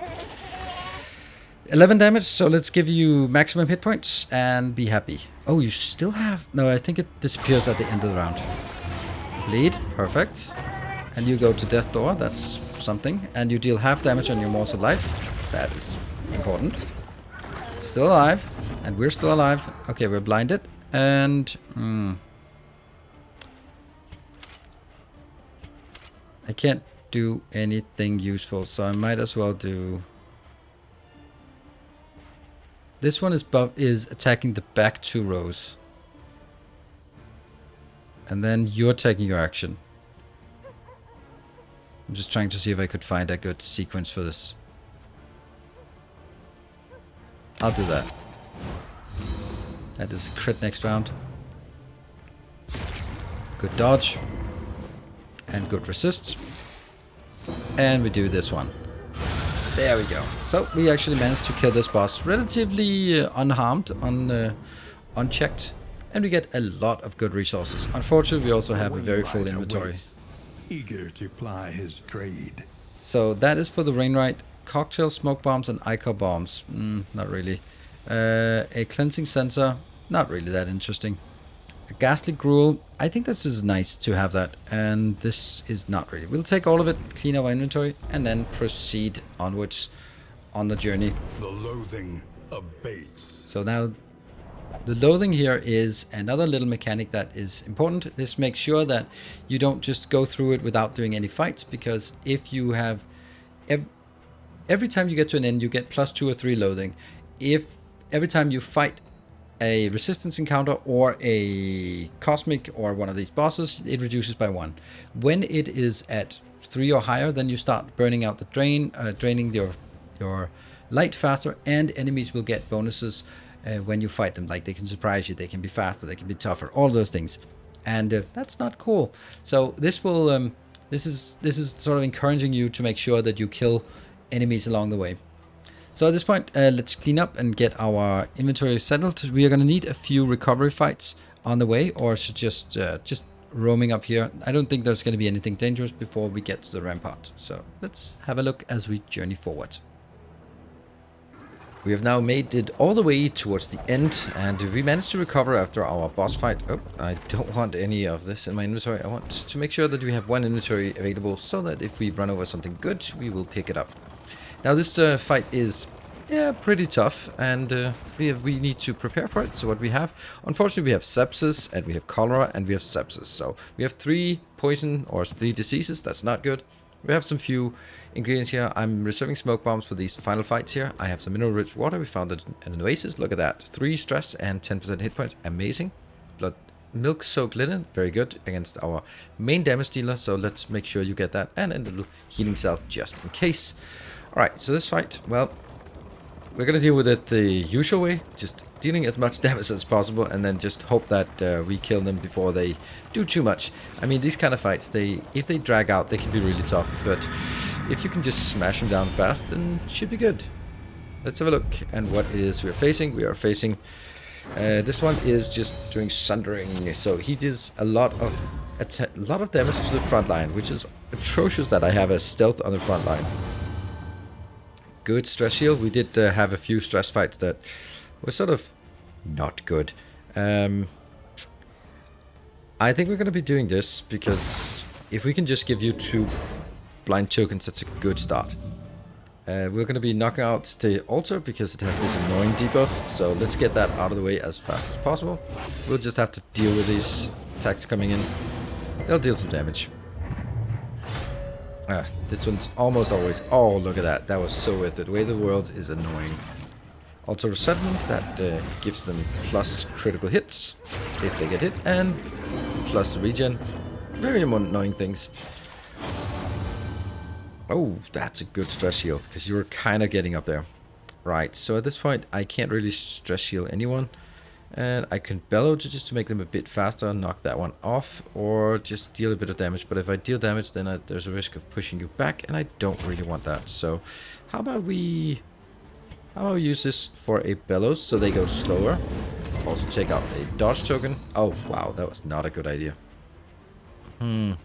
11 damage, so let's give you maximum hit points and be happy. Oh, you still have... No, I think it disappears at the end of the round. Bleed. Perfect. And you go to Death Door. That's something. And you deal half damage on your Maws of Life. That is important. Still alive. And we're still alive. Okay, we're blinded. And... I can't do anything useful, so I might as well do... This one is attacking the back 2 rows. And then you're taking your action. I'm just trying to see if I could find a good sequence for this. I'll do that. That is a crit next round. Good dodge. And good resist. And we do this one. There we go. So we actually managed to kill this boss relatively unharmed, unchecked. And we get a lot of good resources. Unfortunately, we also have a very full inventory. Eager to ply his trade. So that is for the Rainright. Cocktail, smoke bombs, and Icar bombs. Not really. A cleansing sensor. Not really that interesting. A ghastly gruel. I think this is nice to have that. And this is not really. We'll take all of it, clean our inventory, and then proceed onwards on the journey. The loathing abates. So now the loathing here is another little mechanic that is important. This makes sure that you don't just go through it without doing any fights, because if you have every time you get to an end, you get +2 or 3 loathing. If every time you fight a resistance encounter or a cosmic or one of these bosses, it reduces by 1. When it is at 3 or higher, then you start burning out the draining your light faster, and enemies will get bonuses when you fight them. Like they can surprise you, they can be faster, they can be tougher, all those things, and that's not cool. So this will this is sort of encouraging you to make sure that you kill enemies along the way. So at this point, let's clean up and get our inventory settled. We are going to need a few recovery fights on the way, or should just roaming up here. I don't think there's going to be anything dangerous before we get to the rampart. So let's have a look as we journey forward. We have now made it all the way towards the end, and we managed to recover after our boss fight. Oh, I don't want any of this in my inventory. I want to make sure that we have one inventory available so that if we run over something good, we will pick it up. Now this fight is pretty tough, and we need to prepare for it. So what we have, unfortunately, we have sepsis, and we have cholera, and we have sepsis. So we have 3 poison or 3 diseases. That's not good. We have some few ingredients here. I'm reserving smoke bombs for these final fights here. I have some mineral rich water. We found it in an oasis. Look at that. 3 stress and 10% hit points. Amazing. Blood milk soaked linen. Very good against our main damage dealer. So let's make sure you get that. And a little healing salve just in case. Alright, so this fight, well, we're going to deal with it the usual way. Just dealing as much damage as possible, and then just hope that we kill them before they do too much. I mean, these kind of fights, if they drag out, they can be really tough. But if you can just smash them down fast, then it should be good. Let's have a look at what it is we're facing. We are facing This one is just doing sundering, so he does a lot of damage to the front line, which is atrocious that I have a stealth on the front line. Good stress shield. We did have a few stress fights that were sort of not good. I think we're going to be doing this because if we can just give you 2 blind tokens, that's a good start. We're going to be knocking out the altar because it has this annoying debuff, so let's get that out of the way as fast as possible. We'll just have to deal with these attacks coming in. They'll deal some damage. This one's almost always... Oh, look at that. That was so worth it. Way of the World is annoying. Altar Resettlement, that gives them plus critical hits if they get hit, and plus regen. Very annoying things. Oh, that's a good stress shield, because you were kind of getting up there. Right, so at this point, I can't really stress shield anyone. And I can bellow just to make them a bit faster and knock that one off, or just deal a bit of damage. But if I deal damage, then there's a risk of pushing you back, and I don't really want that. So how about we use this for a bellows so they go slower. Also take out a dodge token. Oh, wow, that was not a good idea. And...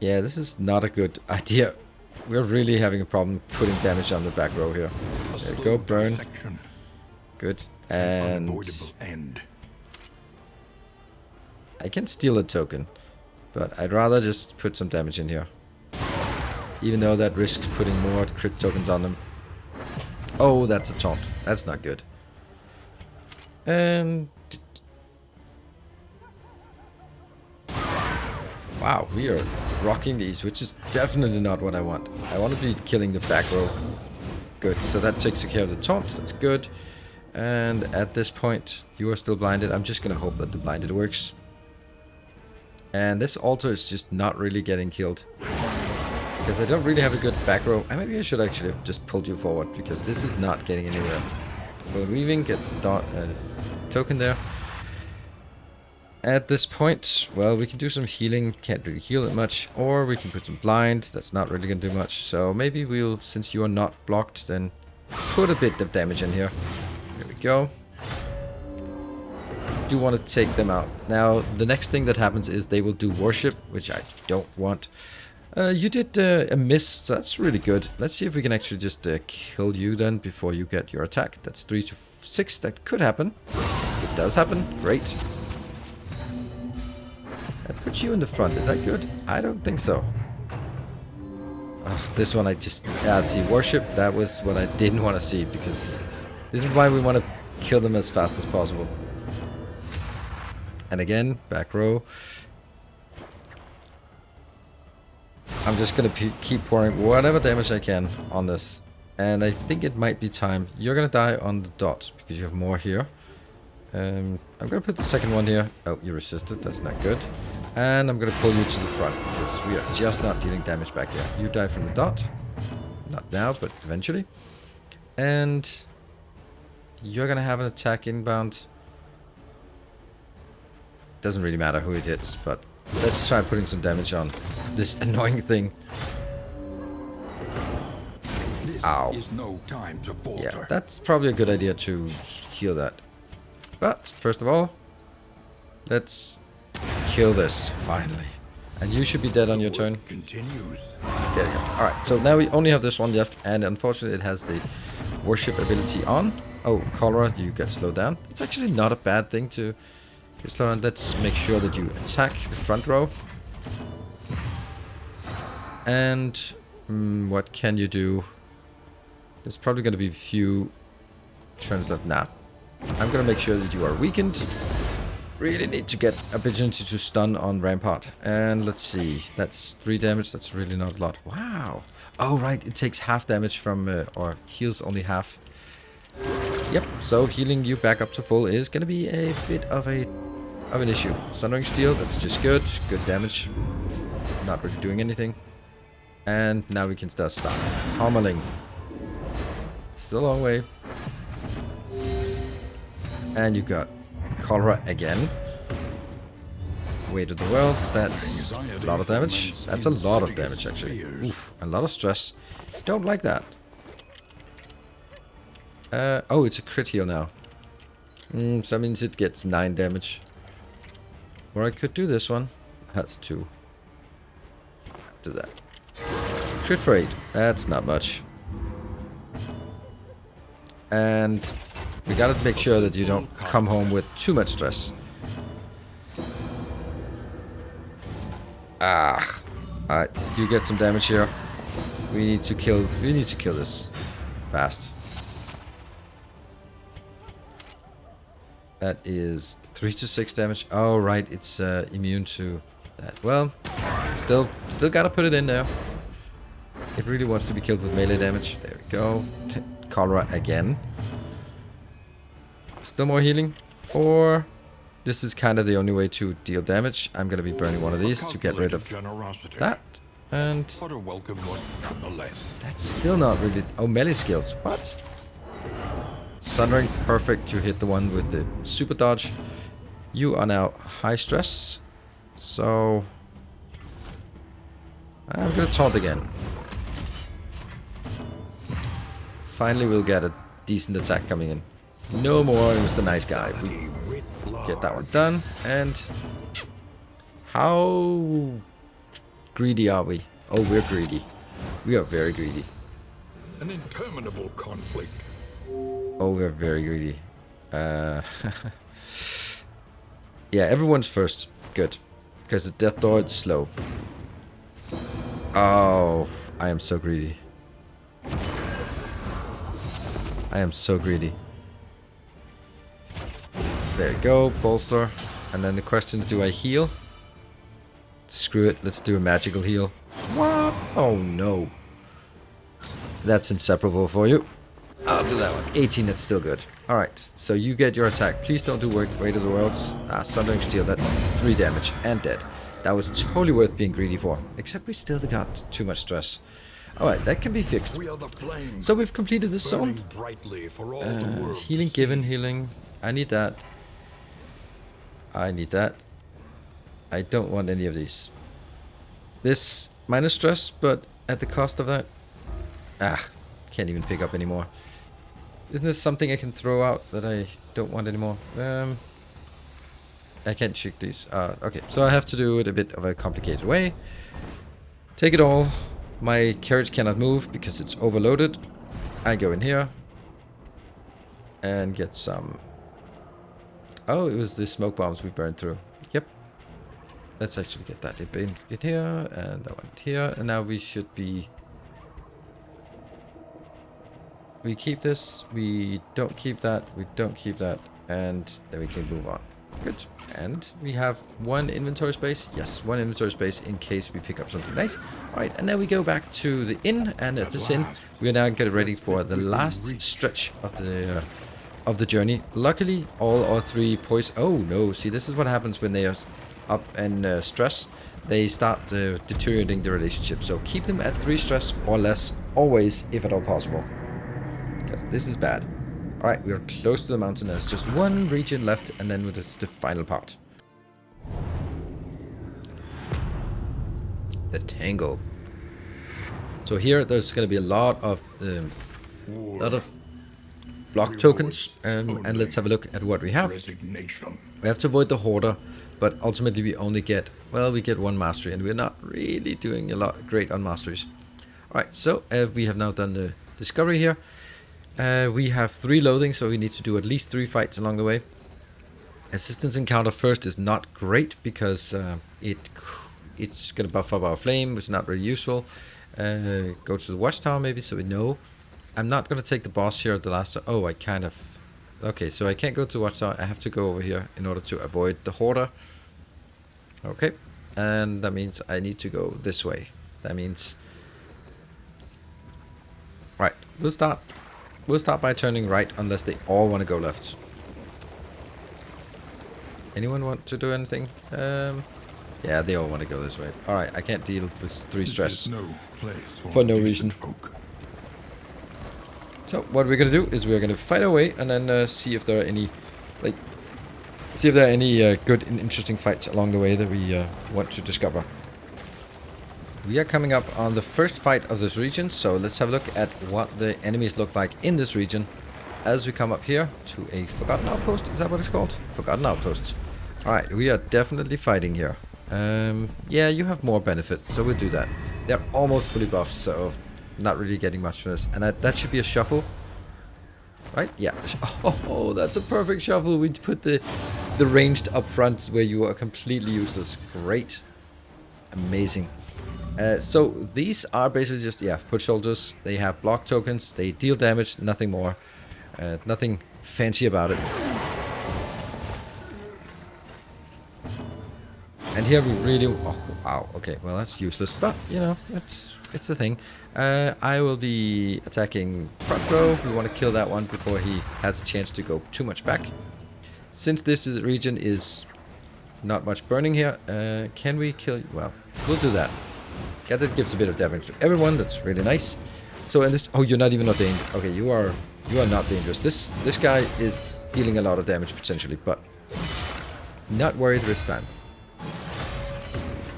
yeah, this is not a good idea. We're really having a problem putting damage on the back row here. There we go, burn. Good. And I can steal a token, but I'd rather just put some damage in here. Even though that risks putting more crit tokens on them. Oh, that's a taunt. That's not good. And... wow, we are rocking these, which is definitely not what I want. I want to be killing the back row. Good, so that takes care of the taunts, that's good. And at this point, you are still blinded. I'm just going to hope that the blinded works. And this altar is just not really getting killed. Because I don't really have a good back row. And maybe I should actually have just pulled you forward, because this is not getting anywhere. Well, weaving gets a token there. At this point, well, we can do some healing. Can't really heal it much. Or we can put some blind. That's not really going to do much. So maybe we'll, since you are not blocked, then put a bit of damage in here. There we go. Do want to take them out. Now, the next thing that happens is they will do worship, which I don't want. You did a miss, so that's really good. Let's see if we can actually just kill you then before you get your attack. That's 3 to 6. That could happen. It does happen. Great. That puts you in the front. Is that good? I don't think so. This one I just... yeah, see, worship, that was what I didn't want to see, because this is why we want to kill them as fast as possible. And again, back row. I'm just going to keep pouring whatever damage I can on this. And I think it might be time. You're going to die on the dot, because you have more here. I'm going to put the second one here. Oh, you resisted. That's not good. And I'm going to pull you to the front, because we are just not dealing damage back there. You die from the dot. Not now, but eventually. And you're going to have an attack inbound. Doesn't really matter who it hits, but let's try putting some damage on this annoying thing. Ow. Is no time to falter. Yeah, that's probably a good idea to heal that. But first of all, let's kill this finally. And you should be dead on your turn. Continues. There you go. Alright, so now we only have this one left, and unfortunately it has the worship ability on. Oh, cholera, you get slowed down. It's actually not a bad thing to get slowed down. Let's make sure that you attack the front row. And what can you do? There's probably going to be a few turns left. Nah. I'm going to make sure that you are weakened. Really need to get opportunity to stun on Rampart. And let's see. That's 3 damage. That's really not a lot. Wow. Oh, right. It takes half damage from... or heals only half. Yep. So healing you back up to full is going to be a bit of an issue. Sundering Steel. That's just good. Good damage. Not really doing anything. And now we can start starting. Hommeling. Still a long way. And you got cholera again. Weight of the Worlds, that's a lot of damage. That's a lot of damage actually. Oof, a lot of stress. Don't like that. Oh, it's a crit heal now. So that means it gets 9 damage. Or I could do this one. That's 2. Do that. Crit for 8. That's not much. And we gotta make sure that you don't come home with too much stress. Alright, you get some damage here. We need to kill this fast. That is 3 to 6 damage. Oh right, it's immune to that. Well, still gotta put it in there. It really wants to be killed with melee damage. There we go. Cholera again. Still more healing. Or this is kind of the only way to deal damage. I'm gonna be burning one of these to get rid of that. And that's still not really... Oh, melee skills. What? Sundering, perfect. You hit the one with the super dodge. You are now high stress. So I'm gonna taunt again. Finally we'll get a decent attack coming in. No more Mr. Nice Guy. We get that one done. And how greedy are we? Oh, we're greedy. We are very greedy. An interminable conflict. Oh, we're very greedy. Yeah, everyone's first. Good. Because the death door is slow. Oh, I am so greedy. I am so greedy. There you go, bolster. And then the question is, do I heal? Screw it, let's do a magical heal. What? Oh no. That's inseparable for you. I'll do that one. 18, that's still good. Alright, so you get your attack. Please don't do Weight of the Worlds. Sundering Steel, that's 3 damage and dead. That was totally worth being greedy for. Except we still got too much stress. Alright, that can be fixed. So we've completed this zone. Healing given, healing. I need that. I need that. I don't want any of these. This minus stress, but at the cost of that. Can't even pick up anymore. Isn't this something I can throw out that I don't want anymore? I can't shoot these. Okay, so I have to do it a bit of a complicated way. Take it all. My carriage cannot move because it's overloaded. I go in here and get some. Oh, it was the smoke bombs we burned through. Yep. Let's actually get that. Get here and that one here, and now we should be. We keep this. We don't keep that. We don't keep that, and then we can move on. Good. And we have 1 inventory space. Yes, 1 inventory space in case we pick up something nice. Alright, and then we go back to the inn, and at this inn, we are now getting ready for the last stretch of the journey. Luckily, all our 3 poison... Oh, no. See, this is what happens when they are up and stress. They start deteriorating the relationship. So keep them at 3 stress or less, always, if at all possible. Because this is bad. Alright, we are close to the mountain. There's just 1 region left, and then it's the final part. The Tangle. So here, there's going to be a lot of block tokens, and let's have a look at what we have. We have to avoid the Hoarder, but ultimately we only get, well, we get 1 mastery, and we're not really doing a lot great on masteries. Alright, so we have now done the discovery here. We have 3 loathing, so we need to do at least 3 fights along the way. Assistance encounter first is not great because it's going to buff up our flame, which is not really useful. Go to the watchtower maybe, so we know. I'm not going to take the boss here at the last... Oh, I kind of... Okay, so I can't go to the watchtower. I have to go over here in order to avoid the Hoarder. Okay, and that means I need to go this way. That means... Right, we'll start by turning right unless they all want to go left. Anyone want to do anything? Yeah, they all want to go this way. Alright, I can't deal with 3 stress for no reason. So what we're going to do is we're going to fight our way and then see if there are any good and interesting fights along the way that we want to discover. We are coming up on the first fight of this region, so let's have a look at what the enemies look like in this region. as we come up here to a Forgotten Outpost. Is that what it's called? Forgotten Outpost. Alright, we are definitely fighting here. Yeah, you have more benefit, so we'll do that. They're almost fully buffed, so not really getting much for this. And that should be a shuffle. Right? Yeah. Oh, that's a perfect shuffle. We put the ranged up front where you are completely useless. Great. Amazing. So these are basically just, yeah, foot soldiers. They have block tokens. They deal damage, nothing more. Nothing fancy about it. And here we really... Oh, wow. Okay, well, that's useless. But, you know, it's a thing. I will be attacking front row. We want to kill that one before he has a chance to go too much back. Since this region is not much burning here, can we kill... Well, we'll do that. Yeah, that gives a bit of damage to everyone. That's really nice. So, and this... Oh, you're not even dangerous. Okay, you are not dangerous. This guy is dealing a lot of damage potentially, but not worried this time.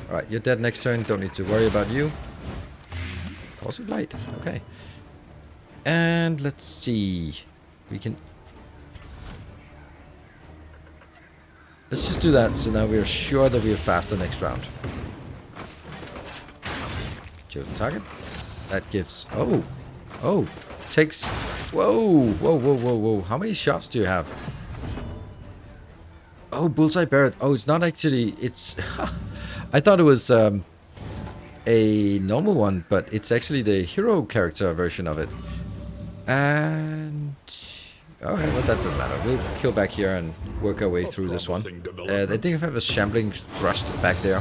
Alright, you're dead next turn. Don't need to worry about you. Also light. Okay. And let's see. We can... Let's just do that, so now we are sure that we are faster next round. Chosen target. That gives... Oh! Oh! Takes... Whoa! How many shots do you have? Oh, bullseye barret. Oh, it's not actually... It's... I thought it was a normal one, but it's actually the hero character version of it. And... Okay, well that doesn't matter. We'll kill back here and work our way through this one. They think I have a shambling thrust back there.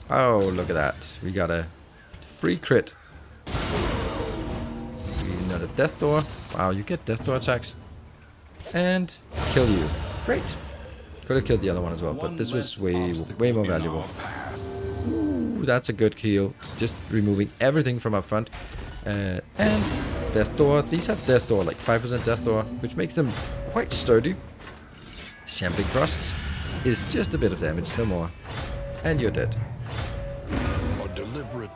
Oh, look at that. We got a free crit. Another death door. Wow, you get death door attacks. And kill you. Great. Could have killed the other one as well, but this was way more valuable. Ooh, that's a good kill. Just removing everything from up front. And death door. These have death door, like 5% death door, which makes them quite sturdy. Shambling thrust is just a bit of damage, no more. And you're dead.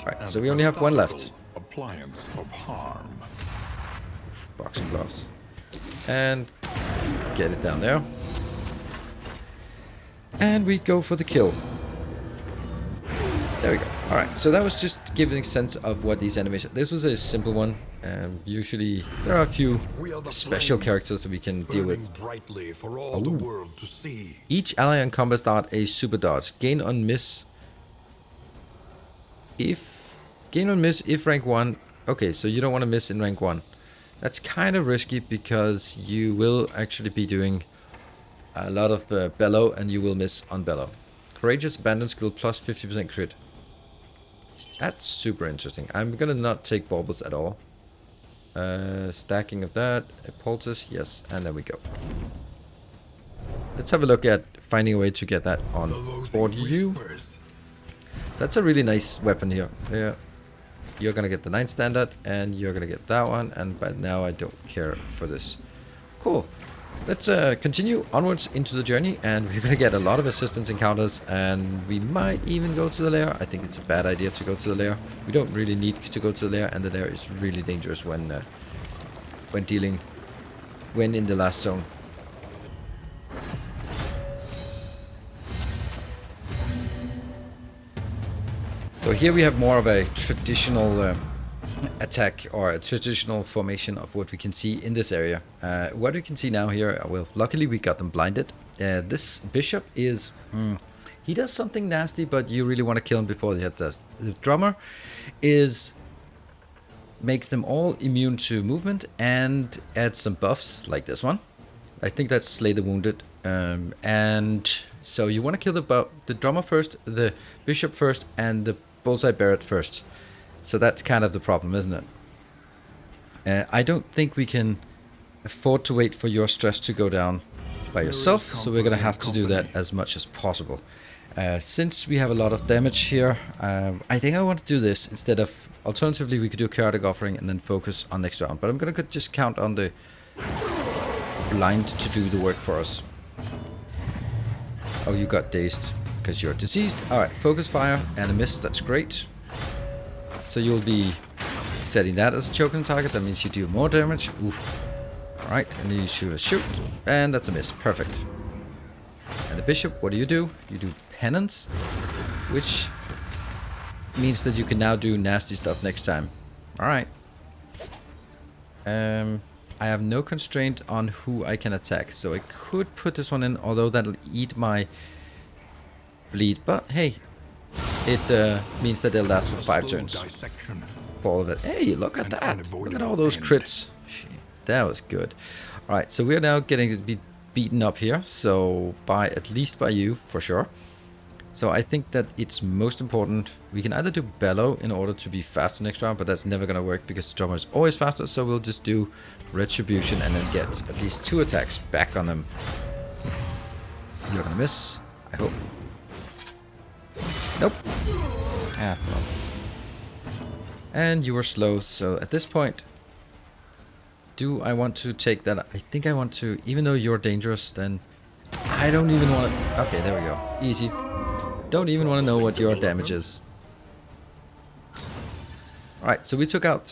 Right, so we only have one left. Appliance of harm. Boxing gloves. And get it down there. And we go for the kill. There we go. Alright, so that was just giving a sense of what these animations... This was a simple one. Usually there are a few special characters that we can deal with. Brightly for all the world to see. Each ally on combat start a super dodge. Gain on miss if rank 1. Okay, so you don't want to miss in rank 1. That's kind of risky because you will actually be doing a lot of bellow and you will miss on bellow. Courageous abandon skill plus 50% crit. That's super interesting. I'm gonna not take baubles at all. Stacking of that. A poultice, yes, and there we go. Let's have a look at finding a way to get that on board you. That's a really nice weapon here. Yeah. You're gonna get the 9 standard and you're gonna get that one, and by now I don't care for this. Cool. Let's continue onwards into the journey, and we're gonna get a lot of assistance encounters, and we might even go to the lair. I think it's a bad idea to go to the lair. We don't really need to go to the lair, and the lair is really dangerous when in the last zone. So here we have more of a traditional attack or a traditional formation of what we can see in this area. What we can see now here, well, luckily we got them blinded. This bishop is, he does something nasty, but you really want to kill him before he does. The drummer makes them all immune to movement and adds some buffs like this one. I think that's Slay the Wounded. And so you want to kill the drummer first, the bishop first, and the bullseye barret first. So that's kind of the problem, isn't it? I don't think we can afford to wait for your stress to go down by yourself, so we're going to have to do that as much as possible. Since we have a lot of damage here, I think I want to do this instead of... Alternatively, we could do chaotic offering and then focus on next round. But I'm going to just count on the blind to do the work for us. Oh, you got dazed because you're diseased. Alright, focus fire and a miss, that's great. So you'll be setting that as a choking target. That means you do more damage. Oof. Alright, and you shoot a shoot. And that's a miss. Perfect. And the bishop, what do? You do penance, which means that you can now do nasty stuff next time. Alright. I have no constraint on who I can attack, so I could put this one in, although that'll eat my bleed. But hey, it means that they'll last for 5 turns. For all of it. Hey, look at that! Look at all those crits. That was good. Alright, so we're now getting to be beaten up here, so at least by you, for sure. So I think that it's most important. We can either do Bellow in order to be faster next round, but that's never going to work because the drummer is always faster, so we'll just do Retribution and then get at least 2 attacks back on them. You're going to miss, I hope. Nope. Ah, well. And you were slow, so at this point, do I want to take that? I think I want to, even though you're dangerous, then I don't even want to... Okay, there we go. Easy. Don't even want to know what your damage is. Alright, so we took out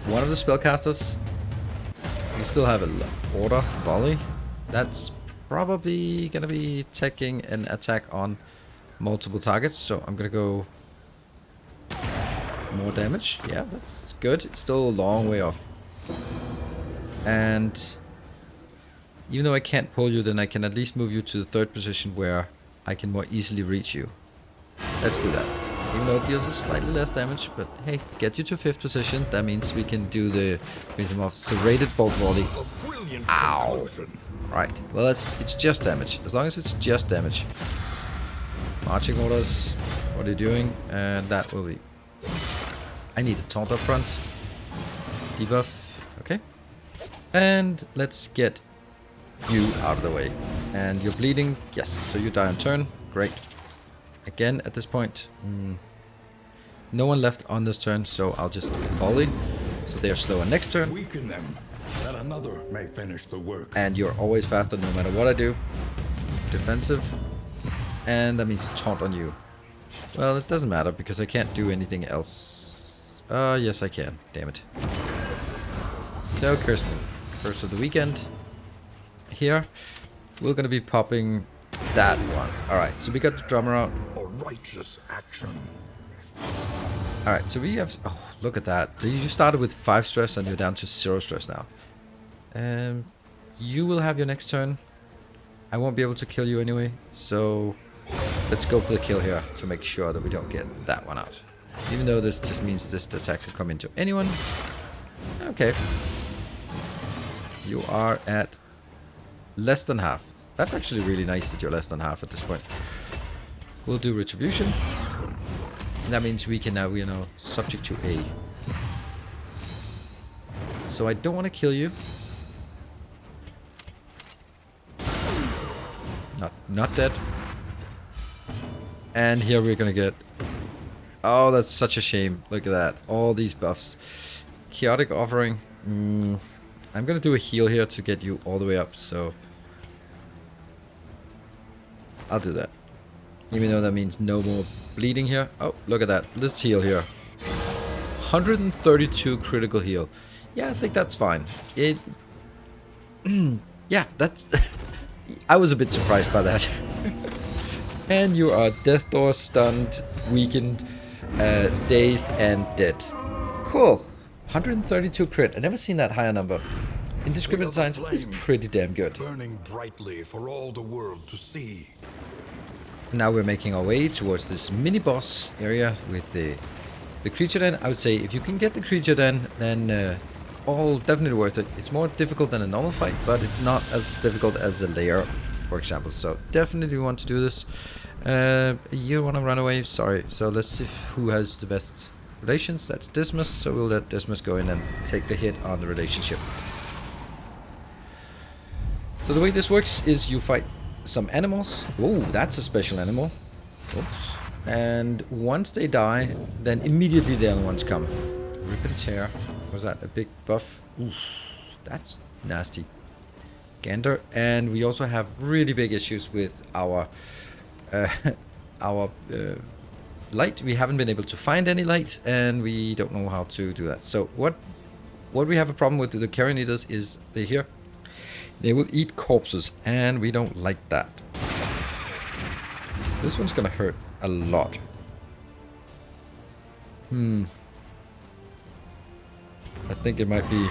one of the spellcasters. We still have an order volley. That's probably going to be taking an attack on multiple targets, so I'm going to go more damage. Yeah, that's good. It's still a long way off. And even though I can't pull you, then I can at least move you to the 3rd position where I can more easily reach you. Let's do that. Even though it deals us slightly less damage, but hey, get you to 5th position. That means we can do the Prism of Serrated Bolt Volley. Ow! Right. Well, it's just damage. As long as it's just damage. Marching orders. What are you doing? And that will be... I need a taunt up front. Debuff. Okay. And let's get you out of the way. And you're bleeding. Yes. So you die on turn. Great. Again, at this point, no one left on this turn, so I'll just volley. So they are slower next turn. Weaken them, that another may finish the work. And you're always faster no matter what I do. Defensive. And that means taunt on you. Well, it doesn't matter because I can't do anything else. Yes I can. Damn it. No curse. Curse of the weekend. Here, we're gonna be popping that one. Alright, so we got the drummer out. A righteous action. Alright, so we have... Oh, look at that. You started with 5 stress and you're down to 0 stress now. You will have your next turn. I won't be able to kill you anyway, so let's go for the kill here to make sure that we don't get that one out. Even though this just means this attack can come into anyone. Okay. You are at less than half. That's actually really nice that you're less than half at this point. We'll do Retribution. That means we can now, you know, subject to A. So I don't want to kill you. Not dead. And here we're gonna get... Oh, that's such a shame. Look at that. All these buffs. Chaotic Offering. I'm gonna do a heal here to get you all the way up, so... I'll do that. Even though that means no more bleeding here. Oh, look at that. Let's heal here. 132 critical heal. Yeah, I think that's fine. It... yeah, that's... I was a bit surprised by that. And you are Death Door, stunned, weakened, dazed, and dead. Cool. 132 crit. I've never seen that higher number. Indiscriminate Science is pretty damn good. Burning brightly for all the world to see. Now we're making our way towards this mini-boss area with the creature den. I would say if you can get the creature den, then all definitely worth it. It's more difficult than a normal fight, but it's not as difficult as a lair, for example. So definitely want to do this. You want to run away? Sorry. So let's see who has the best relations. That's Dismas, so we'll let Dismas go in and take the hit on the relationship. So the way this works is you fight some animals. Oh, that's a special animal. Oops. And once they die, then immediately the other ones come. Rip and tear. Was that a big buff? Oof, that's nasty. Gander. And we also have really big issues with our light. We haven't been able to find any light, and we don't know how to do that. So what we have a problem with the Carrion Eaters is they're here. They will eat corpses, and we don't like that. This one's gonna hurt a lot. I think it might be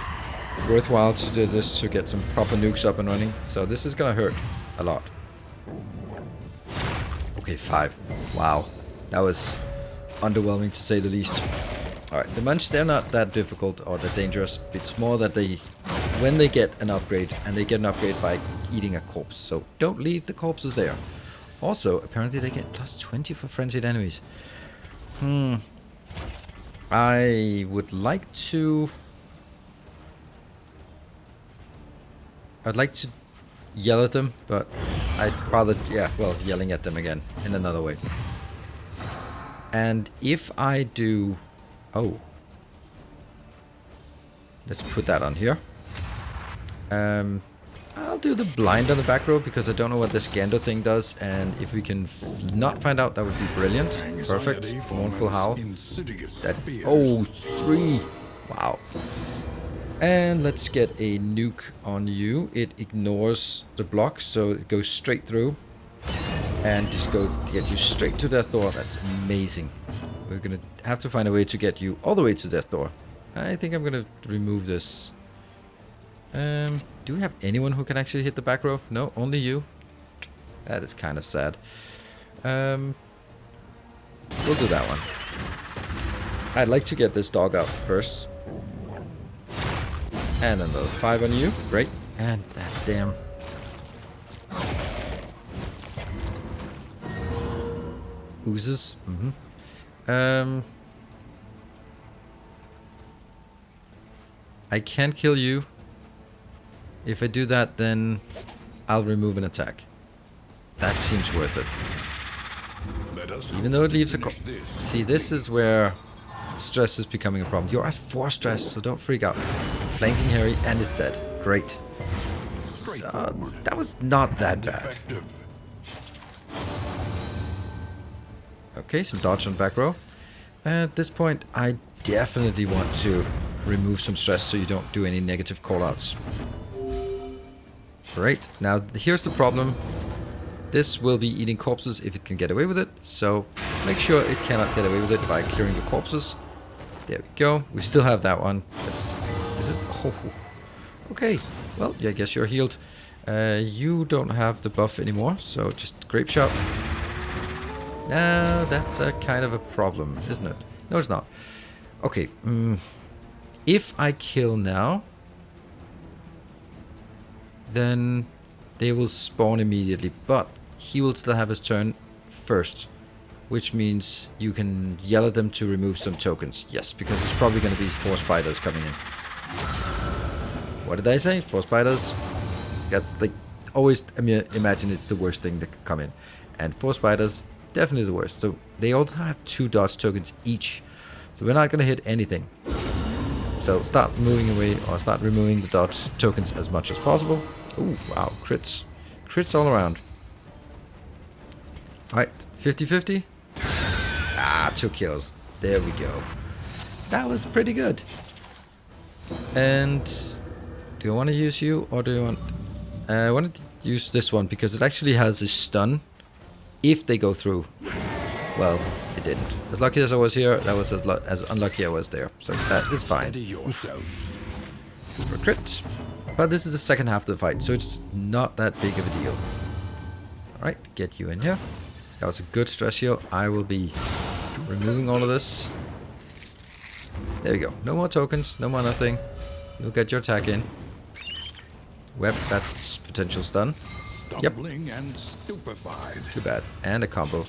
worthwhile to do this to get some proper nukes up and running. So this is gonna hurt a lot. Okay, 5. Wow. That was underwhelming to say the least. Alright, the munch, they're not that difficult or that dangerous. It's more that when they get an upgrade, and they get an upgrade by eating a corpse. So don't leave the corpses there. Also, apparently they get plus 20 for frenzied enemies. I would like to... I'd like to yell at them, but I'd rather, yelling at them again in another way. And if I do... Oh. Let's put that on here. I'll do the blind on the back row because I don't know what this Gando thing does, and if we can not find out, that would be brilliant. Perfect. Mournful Howl. That, oh, 3. Wow. And let's get a nuke on you. It ignores the block, so it goes straight through. And just go to get you straight to Death Door. That's amazing. We're gonna have to find a way to get you all the way to Death Door. I think I'm gonna remove this. Do we have anyone who can actually hit the back row? No, only you. That is kind of sad. We'll do that one. I'd like to get this dog out first. And another 5 on you. Great. And that damn... oozes. I can't kill you. If I do that, then I'll remove an attack. That seems worth it. Even though it leaves a... See, this is where stress is becoming a problem. You're at 4 stress, so don't freak out. Flanking Harry, and it's dead. Great. That was not that bad. Okay, some dodge on back row. At this point, I definitely want to remove some stress so you don't do any negative callouts. Great. Now, here's the problem. This will be eating corpses if it can get away with it. So, make sure it cannot get away with it by clearing the corpses. There we go. We still have that one. This is... Oh. Okay. Well, yeah, I guess you're healed. You don't have the buff anymore, so just grape shot. Now, that's a kind of a problem, isn't it? No, it's not. Okay. If I kill now, then they will spawn immediately, but he will still have his turn first, which means you can yell at them to remove some tokens. Yes, because it's probably going to be 4 spiders coming in. What did I say? 4 spiders? That's like, always imagine it's the worst thing that could come in. And 4 spiders, definitely the worst. So they also have 2 dodge tokens each. So we're not going to hit anything. So start moving away, or start removing the dodge tokens as much as possible. Ooh, wow, crits. Crits all around. Alright, 50-50. 2 kills. There we go. That was pretty good. And do you want to use you, or do you want... I want to use this one because it actually has a stun if they go through. Well, it didn't. As lucky as I was here, that was as unlucky I was there. So that is fine. For crit. But this is the second half of the fight, so it's not that big of a deal. Alright, get you in here. That was a good stress heal. I will be removing all of this. There we go. No more tokens, no more nothing. You'll get your attack in. Web, that's potential stun. Stumbling and stupefied. Too bad. And a combo.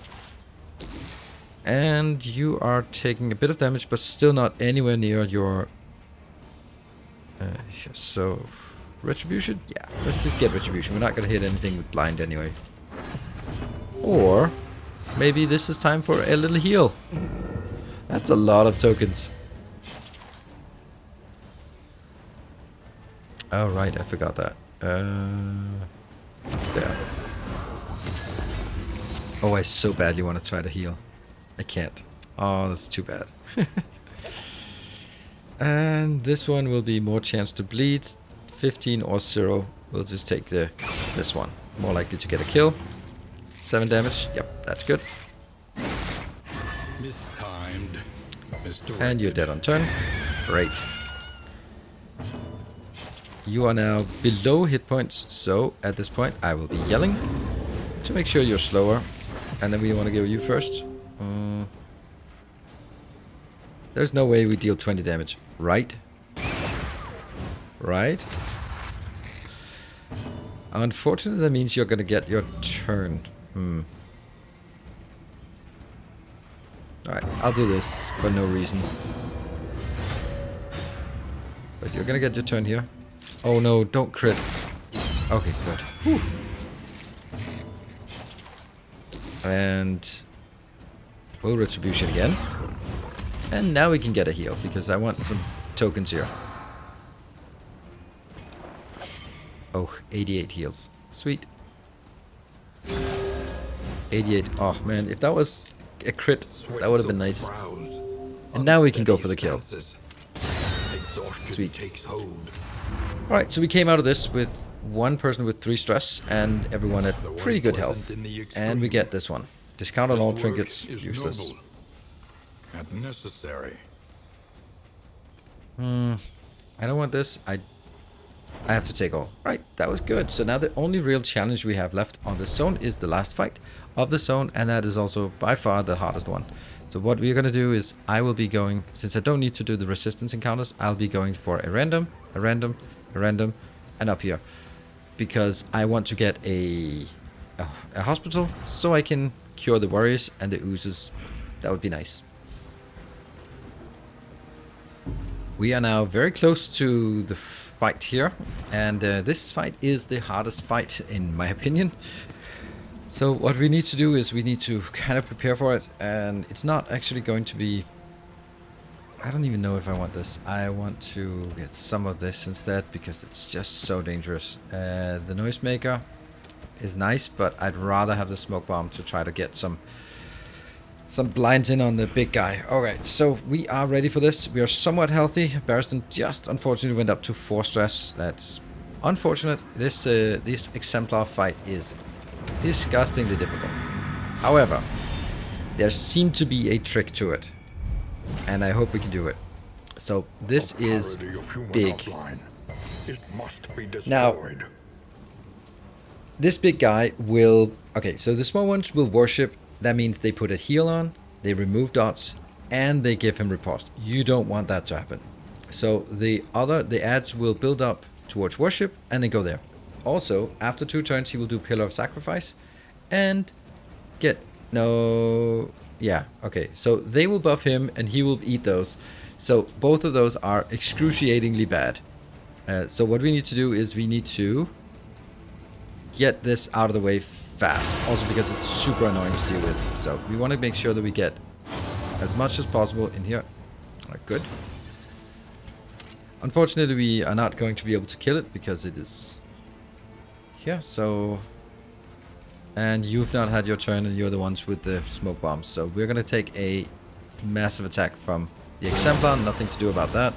And you are taking a bit of damage, but still not anywhere near your... so... Retribution? Yeah, let's just get Retribution. We're not going to hit anything with blind anyway. Or... maybe this is time for a little heal. That's a lot of tokens. Oh, right, I forgot that. It's there. Oh, I so badly want to try to heal. I can't. Oh, that's too bad. And this one will be more chance to bleed. 15 or 0. We'll just take this one. More likely to get a kill. 7 damage. Yep, that's good. Mistimed. And you're dead on turn. Great. You are now below hit points, so at this point I will be yelling to make sure you're slower. And then we want to go you first. There's no way we deal 20 damage, right? Right? Unfortunately, that means you're gonna get your turn. Alright, I'll do this for no reason. But you're gonna get your turn here. Oh no, don't crit. Okay, good. Whew. And full retribution again. And now we can get a heal, because I want some tokens here. Oh, 88 heals. Sweet. 88. Oh man, if that was a crit, that would have been nice. And now we can go for the kill. Sweet. Alright, so we came out of this with one person with 3 stress and everyone at pretty good health. And we get this one. Discount on all trinkets, useless. And necessary. I don't want this. I have to take all. Right, that was good. So now the only real challenge we have left on this zone is the last fight of the zone, and that is also by far the hardest one. So what we're going to do is I will be going, since I don't need to do the resistance encounters, I'll be going for a random, and up here. Because I want to get a hospital so I can cure the warriors and the oozes. That would be nice. We are now very close to the fight here, and this fight is the hardest fight in my opinion. So what we need to do is we need to kind of prepare for it, and it's not actually going to be... I don't even know if I want this. I want to get some of this instead because it's just so dangerous. The noisemaker is nice, but I'd rather have the smoke bomb to try to get some blinds in on the big guy. Alright, so we are ready for this. We are somewhat healthy. Barristan just unfortunately went up to 4 stress. That's unfortunate. This exemplar fight is disgustingly difficult. However, there seemed to be a trick to it, and I hope we can do it. So this is big. Now, this big guy will... Okay, so the small ones will worship. That means they put a heal on, they remove dots, and they give him riposte. You don't want that to happen. So the ads will build up towards worship, and then go there. Also, after 2 turns, he will do Pillar of Sacrifice, and get... No... Yeah, okay. So they will buff him, and he will eat those. So both of those are excruciatingly bad. So what we need to do is we need to get this out of the way fast. Also because it's super annoying to deal with. So we want to make sure that we get as much as possible in here. Good. Unfortunately, we are not going to be able to kill it because it is here. So... And you've not had your turn, and you're the ones with the smoke bombs. So we're going to take a massive attack from the exemplar. Nothing to do about that.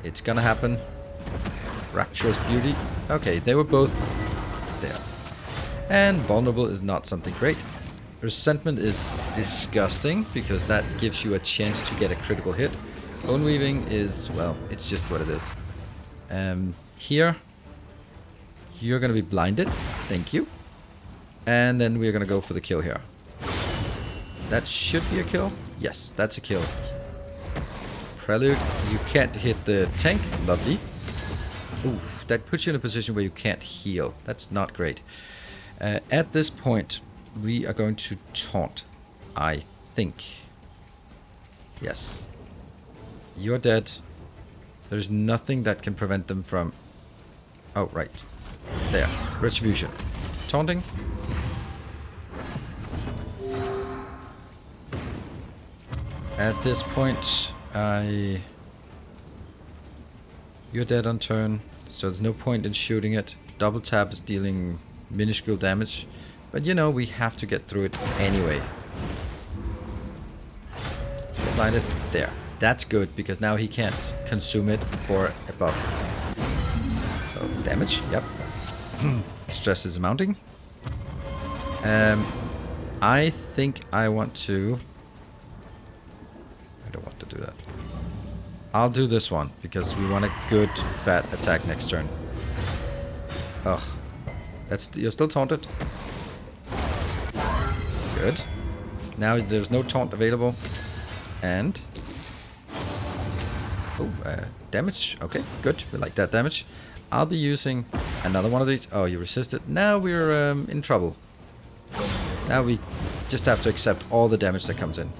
It's going to happen. Rapturous Beauty. Okay, they were both there. And vulnerable is not something great. Resentment is disgusting because that gives you a chance to get a critical hit. Bone Weaving is, well, it's just what it is. Here, you're going to be blinded. Thank you. And then we're going to go for the kill here. That should be a kill. Yes, that's a kill. Prelude, you can't hit the tank. Lovely. Ooh, that puts you in a position where you can't heal. That's not great. At this point, we are going to taunt, I think. Yes. You're dead. There's nothing that can prevent them from... Oh, right. There. Retribution. Taunting. At this point, you're dead on turn, so there's no point in shooting it. Double tap is dealing minuscule damage, but you know, we have to get through it anyway. Still blinded. There. That's good, because now he can't consume it for a buff. So Damage, yep. Stress is mounting. I think I want to... I don't want to do that. I'll do this one, because we want a good, fat attack next turn. Ugh. You're still taunted. Good. Now there's no taunt available. And... oh, damage. Okay, good. We like that damage. I'll be using another one of these. Oh, you resisted. Now we're in trouble. Now we just have to accept all the damage that comes in.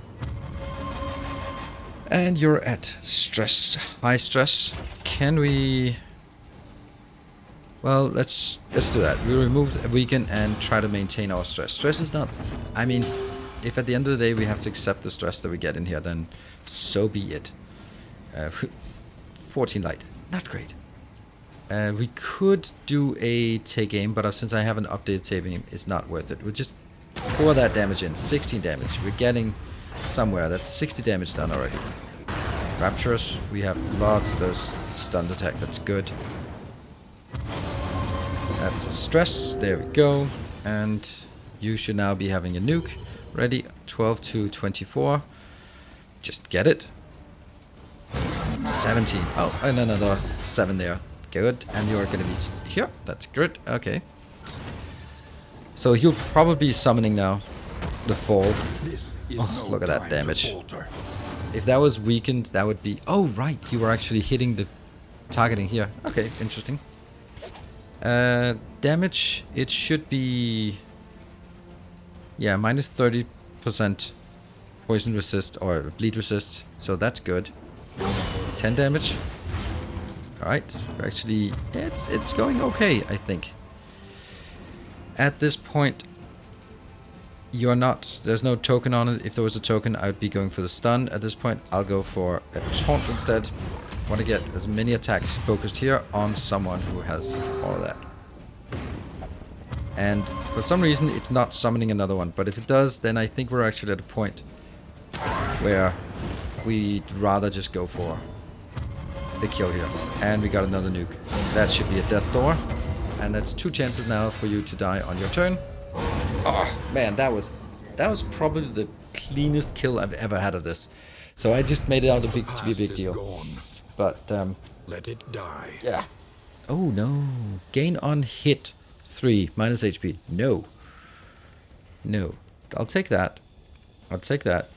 And you're at stress. High stress. Can we... well, let's do that. We remove a weaken and try to maintain our stress. Stress is not... I mean, if at the end of the day we have to accept the stress that we get in here, then so be it. 14 light. Not great. We could do a take aim, but since I haven't updated saving aim, it's not worth it. We'll just pour that damage in. 16 damage. We're getting somewhere. That's 60 damage done already. Rapturous. We have lots of those stunned attack. That's good. That's a stress. There we go. And you should now be having a nuke ready. 12 to 24. Just get it. 17. Oh, and another 7 there. Good. And you're going to be here. That's good. Okay. So he'll probably be summoning now the fall. Oh, look at that damage. If that was weakened, that would be... oh, right. You were actually hitting the targeting here. Okay, interesting. Damage, it should be... yeah, minus 30% poison resist or bleed resist. So that's good. 10 damage. Alright, actually, it's going okay, I think. At this point, you're not... there's no token on it. If there was a token, I would be going for the stun. At this point, I'll go for a taunt instead. Want to get as many attacks focused here on someone who has all of that. And for some reason, it's not summoning another one. But if it does, then I think we're actually at a point where we'd rather just go for the kill here. And we got another nuke. That should be a death door. And that's 2 chances now for you to die on your turn. Oh, man, that was probably the cleanest kill I've ever had of this. So I just made it out to be a big deal. Gone. But, let it die. yeah. Oh, no. Gain on hit 3, minus HP. No. No. I'll take that. I'll take that.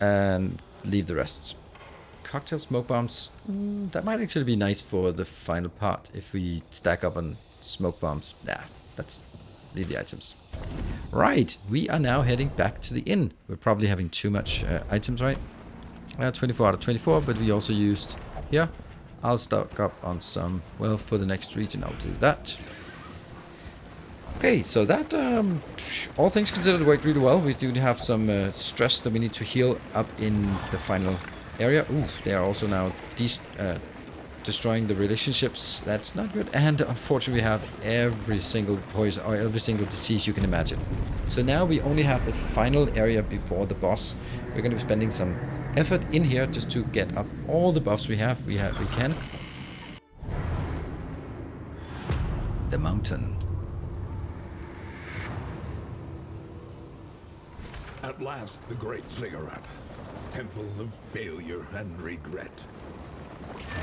And leave the rest. Cocktail smoke bombs. That might actually be nice for the final part if we stack up on smoke bombs. Nah, let's leave the items. Right, we are now heading back to the inn. We're probably having too much items, right? 24 out of 24, but we also used here. I'll stock up on some, well, for the next region, I'll do that. Okay, so that, all things considered, worked really well. We do have some stress that we need to heal up in the final area. Ooh, they are also now destroying the relationships. That's not good. And unfortunately, we have every single poison or every single disease you can imagine. So now we only have the final area before the boss. We're going to be spending some effort in here just to get up all the buffs we can. The mountain. At last, the great cigarette. Temple of failure and regret.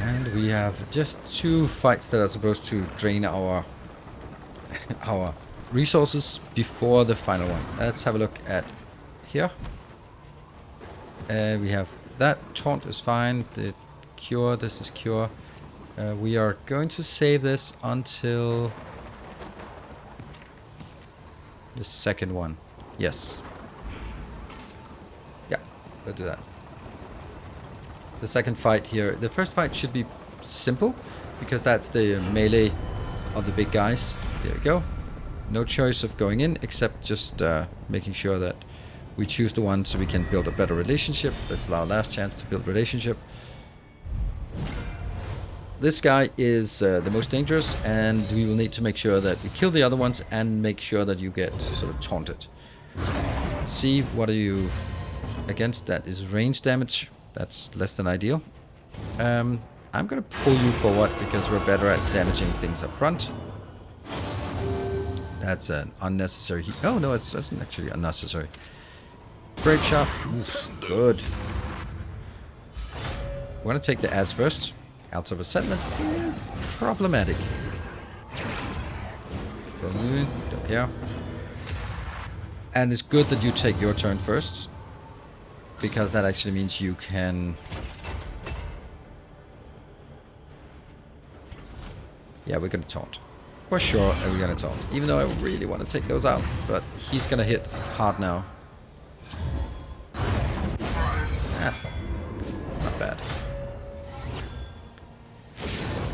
And we have just 2 fights that are supposed to drain our our resources before the final one. Let's have a look at here. We have that. Taunt is fine. The cure, this is cure. We are going to save this until the second one. Yes. Yeah, we'll do that. The second fight here. The first fight should be simple because that's the melee of the big guys. There we go. No choice of going in except just making sure that we choose the one so we can build a better relationship. That's our last chance to build relationship. This guy is the most dangerous, and we will need to make sure that we kill the other ones and make sure that you get sort of taunted. See, what are you against? That is range damage. That's less than ideal. I'm gonna pull you forward because we're better at damaging things up front. That's an unnecessary heat. Oh no, it's that's actually unnecessary. Break shot. Oof, good. We're gonna take the ads first. Out of a settlement is problematic. Don't care. And it's good that you take your turn first, because that actually means you can... Yeah, we're gonna taunt. For sure, we're gonna taunt. Even though I really want to take those out, but he's gonna hit hard now. Ah, not bad.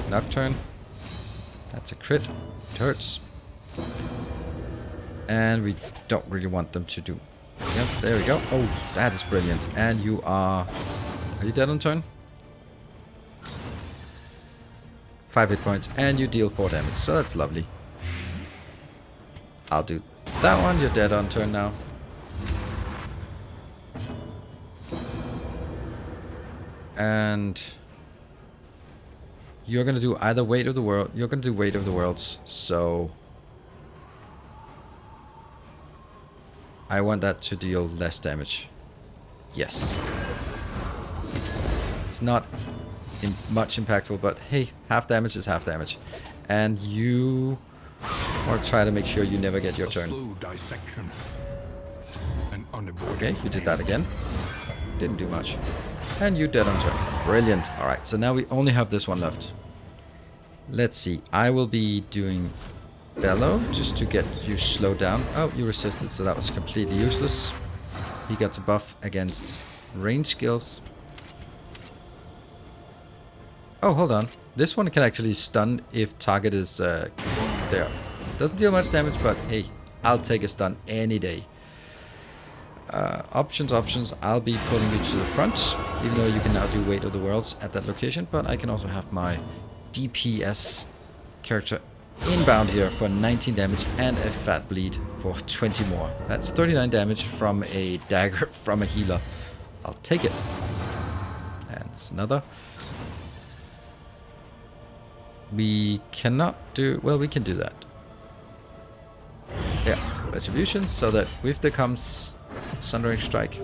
Nocturne. That's a crit. It hurts. And we don't really want them to do. Yes, there we go. Oh, that is brilliant. And you are... Are you dead on turn? 5 hit points. And you deal 4 damage. So that's lovely. I'll do that one. You're dead on turn now. And... You're gonna do either Weight of the World. You're gonna do Weight of the Worlds. So... I want that to deal less damage. Yes. It's not much impactful, but hey, half damage is half damage. And you want to try to make sure you never get your turn. Okay, you did that again. Didn't do much. And you dead on turn. Brilliant. Alright, so now we only have this one left. Let's see. I will be doing... Bellow, just to get you slowed down. Oh, you resisted, so that was completely useless. He gets a buff against range skills. Oh, hold on. This one can actually stun if target is there. Doesn't deal much damage, but hey, I'll take a stun any day. Options. I'll be pulling you to the front, even though you can now do Weight of the Worlds at that location, but I can also have my DPS character inbound here for 19 damage and a fat bleed for 20 more. That's 39 damage from a dagger from a healer. I'll take it. And it's another. We cannot do... Well, we can do that. Yeah, Retribution, so that if there comes Sundering Strike.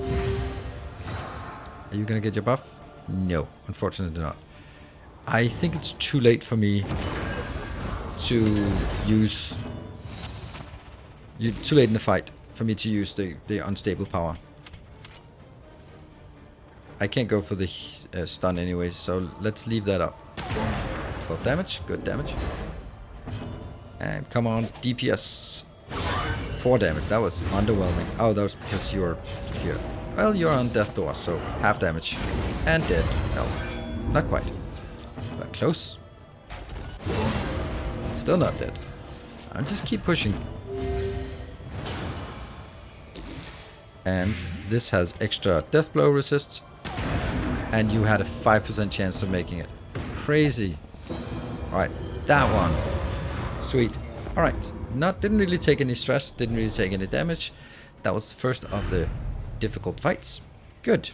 Are you gonna get your buff? No, unfortunately not. I think it's too late for me to use... Too late in the fight for me to use the unstable power. I can't go for the stun anyway, so let's leave that up. 12 damage, good damage. And come on, DPS. 4 damage, that was underwhelming. Oh, that was because you're here. Well, you're on Death Door, so half damage. And dead. No, not quite. But close. Still not dead. I'll just keep pushing. And this has extra death blow resist. And you had a 5% chance of making it. Crazy. Alright, that one. Sweet. Alright, didn't really take any stress, didn't really take any damage. That was the first of the difficult fights. Good.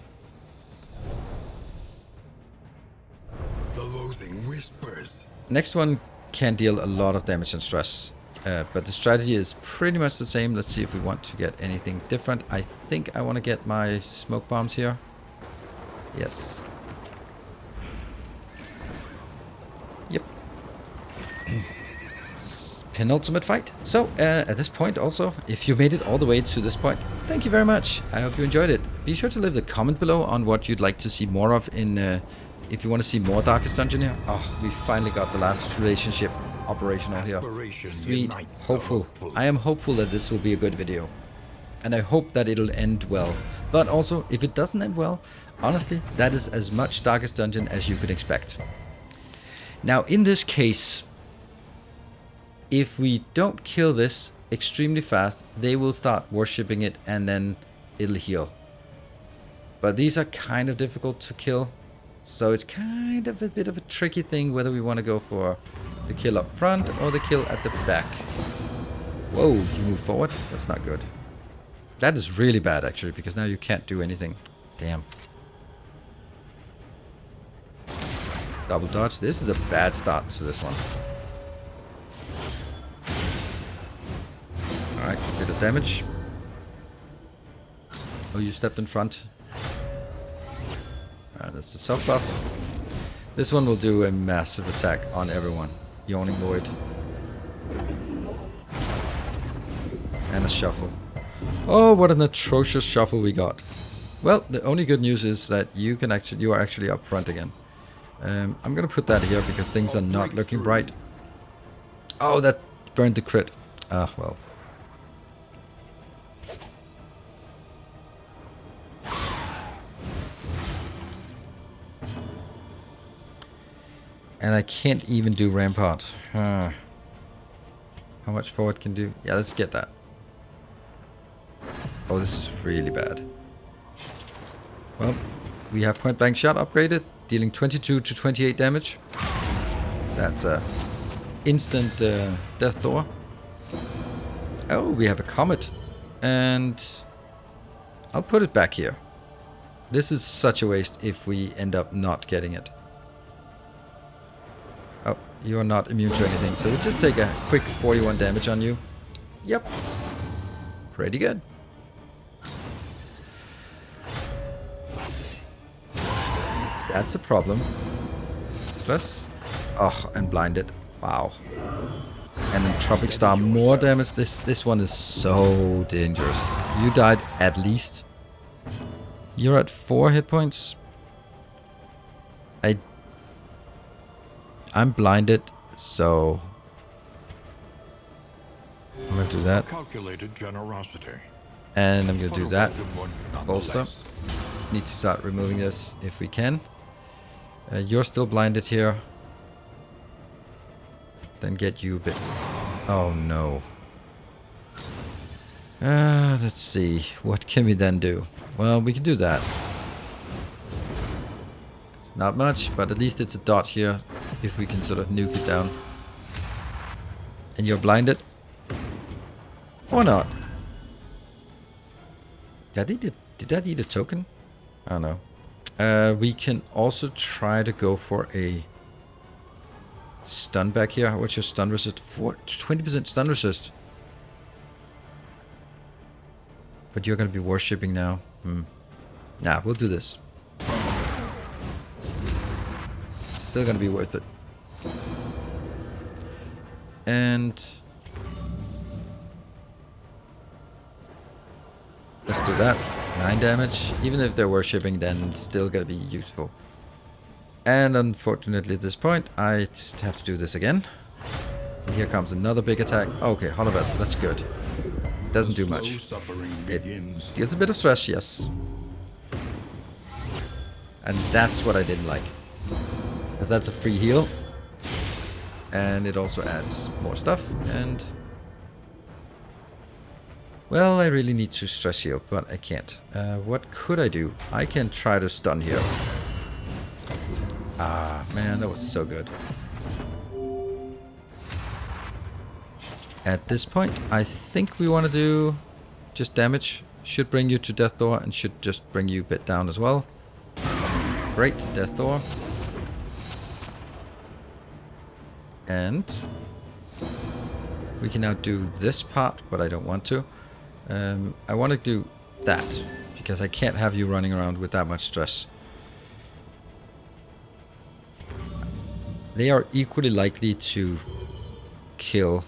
The loathing whispers. Next one can deal a lot of damage and stress. But the strategy is pretty much the same. Let's see if we want to get anything different. I think I want to get my smoke bombs here. Yes. Yep. Penultimate fight. So, at this point also, if you made it all the way to this point, thank you very much. I hope you enjoyed it. Be sure to leave a comment below on what you'd like to see more of in... if you want to see more Darkest Dungeon here. Oh, we finally got the last relationship operational here. Sweet. Hopeful. I am hopeful that this will be a good video. And I hope that it'll end well. But also, if it doesn't end well, honestly, that is as much Darkest Dungeon as you could expect. Now, in this case, if we don't kill this extremely fast, they will start worshipping it and then it'll heal. But these are kind of difficult to kill. So it's kind of a bit of a tricky thing whether we want to go for the kill up front or the kill at the back. Whoa, you move forward? That's not good. That is really bad actually, because now you can't do anything. Damn. Double dodge. This is a bad start to this one. Alright, bit of damage. Oh, you stepped in front. Alright, that's the soft buff. This one will do a massive attack on everyone. Yawning Void. And a shuffle. Oh, what an atrocious shuffle we got. Well, the only good news is that you are actually up front again. I'm gonna put that here because things are not looking bright. Oh, that burned the crit. Ah, well. And I can't even do Rampart. How much forward can do? Yeah, let's get that. Oh, this is really bad. Well, we have point blank shot upgraded, dealing 22 to 28 damage. That's a instant death door. Oh, we have a comet. And I'll put it back here. This is such a waste if we end up not getting it. Oh, you're not immune to anything, so we'll just take a quick 41 damage on you. Yep. Pretty good. That's a problem. Stress. Oh, and blinded. Wow. And then Tropic Star, more damage. This one is so dangerous. You died at least. You're at 4 hit points. I'm blinded, so I'm gonna do that. Calculated generosity. And I'm gonna do that. Bolster. Need to start removing this if we can. You're still blinded here. Then get you a bit. Oh no. Let's see. What can we then do? Well, we can do that. It's not much, but at least it's a dot here. If we can sort of nuke it down. And you're blinded. Or not. Did that eat a token? I don't know. We can also try to go for a stun back here. What's your stun resist? 20% stun resist. But you're going to be worshipping now. Nah, we'll do this. Still going to be worth it. And let's do that. 9 damage. Even if they're worshipping, then it's still going to be useful. And unfortunately at this point, I just have to do this again. And here comes another big attack. Okay, Hollow Vessel, that's good. Doesn't do much. It deals a bit of stress, yes. And that's what I didn't like. Because that's a free heal. And it also adds more stuff. And well, I really need to stress heal, but I can't. What could I do? I can try to stun here. Ah, man, that was so good. At this point, I think we want to do just damage. Should bring you to Death Door and should just bring you a bit down as well. Great, Death Door. And we can now do this part, but I don't want to. I want to do that, because I can't have you running around with that much stress. They are equally likely to kill.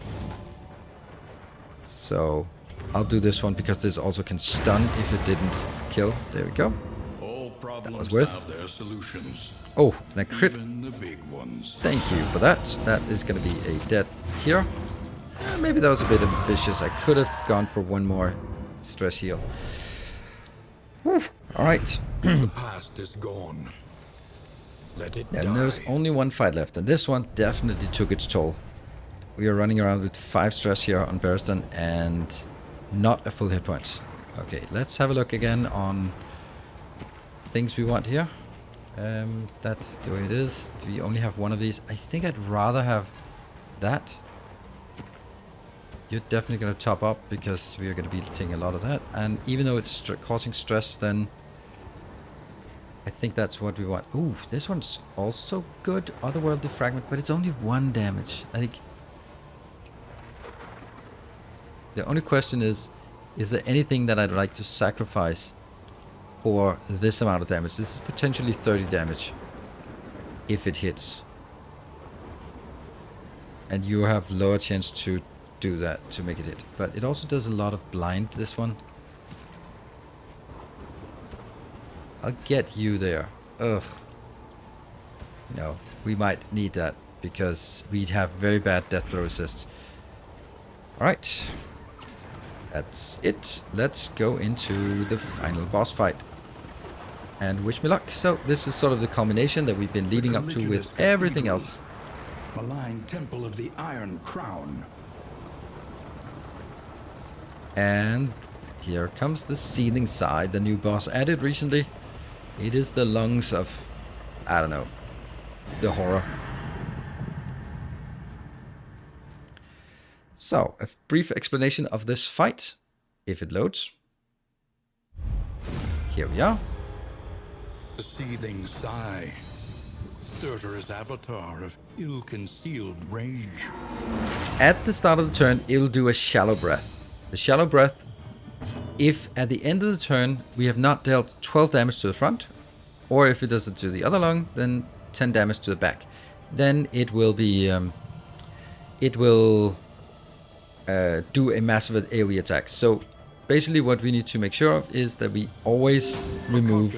So I'll do this one because this also can stun if it didn't kill. There we go. That was worth. Their solutions. Oh, and a crit. Even the big ones. Thank you for that. That is going to be a death here. Maybe that was a bit ambitious. I could have gone for one more stress heal. Alright. The past is gone. Let it And die. there's only one fight left, and this one definitely took its toll. We are running around with 5 stress here on Barristan and not a full hit points. Okay, let's have a look again on things we want here. That's the way it is. Do we only have one of these? I think I'd rather have that. You're definitely going to top up because we are going to be taking a lot of that. And even though it's causing stress, then I think that's what we want. Ooh, this one's also good. Otherworldly fragment, but it's only 1 damage. I think the only question is there anything that I'd like to sacrifice for this amount of damage? This is potentially 30 damage if it hits. And you have lower chance to do that, to make it hit. But it also does a lot of blind, this one. I'll get you there. Ugh. No, we might need that because we have very bad death throw resist. Alright. That's it. Let's go into the final boss fight. And wish me luck. So this is sort of the combination that we've been leading up to with everything else. Malign temple of the Iron Crown. And here comes the Seething Sigh, the new boss added recently. It is the lungs of, I don't know, the horror. So, a brief explanation of this fight, if it loads. Here we are. The Seething Sigh. Stertorous avatar of ill-concealed rage. At the start of the turn, it will do a shallow breath. The shallow breath, if at the end of the turn we have not dealt 12 damage to the front, or if it does it to the other lung, then 10 damage to the back, then it will be do a massive AoE attack. So basically what we need to make sure of is that we always remove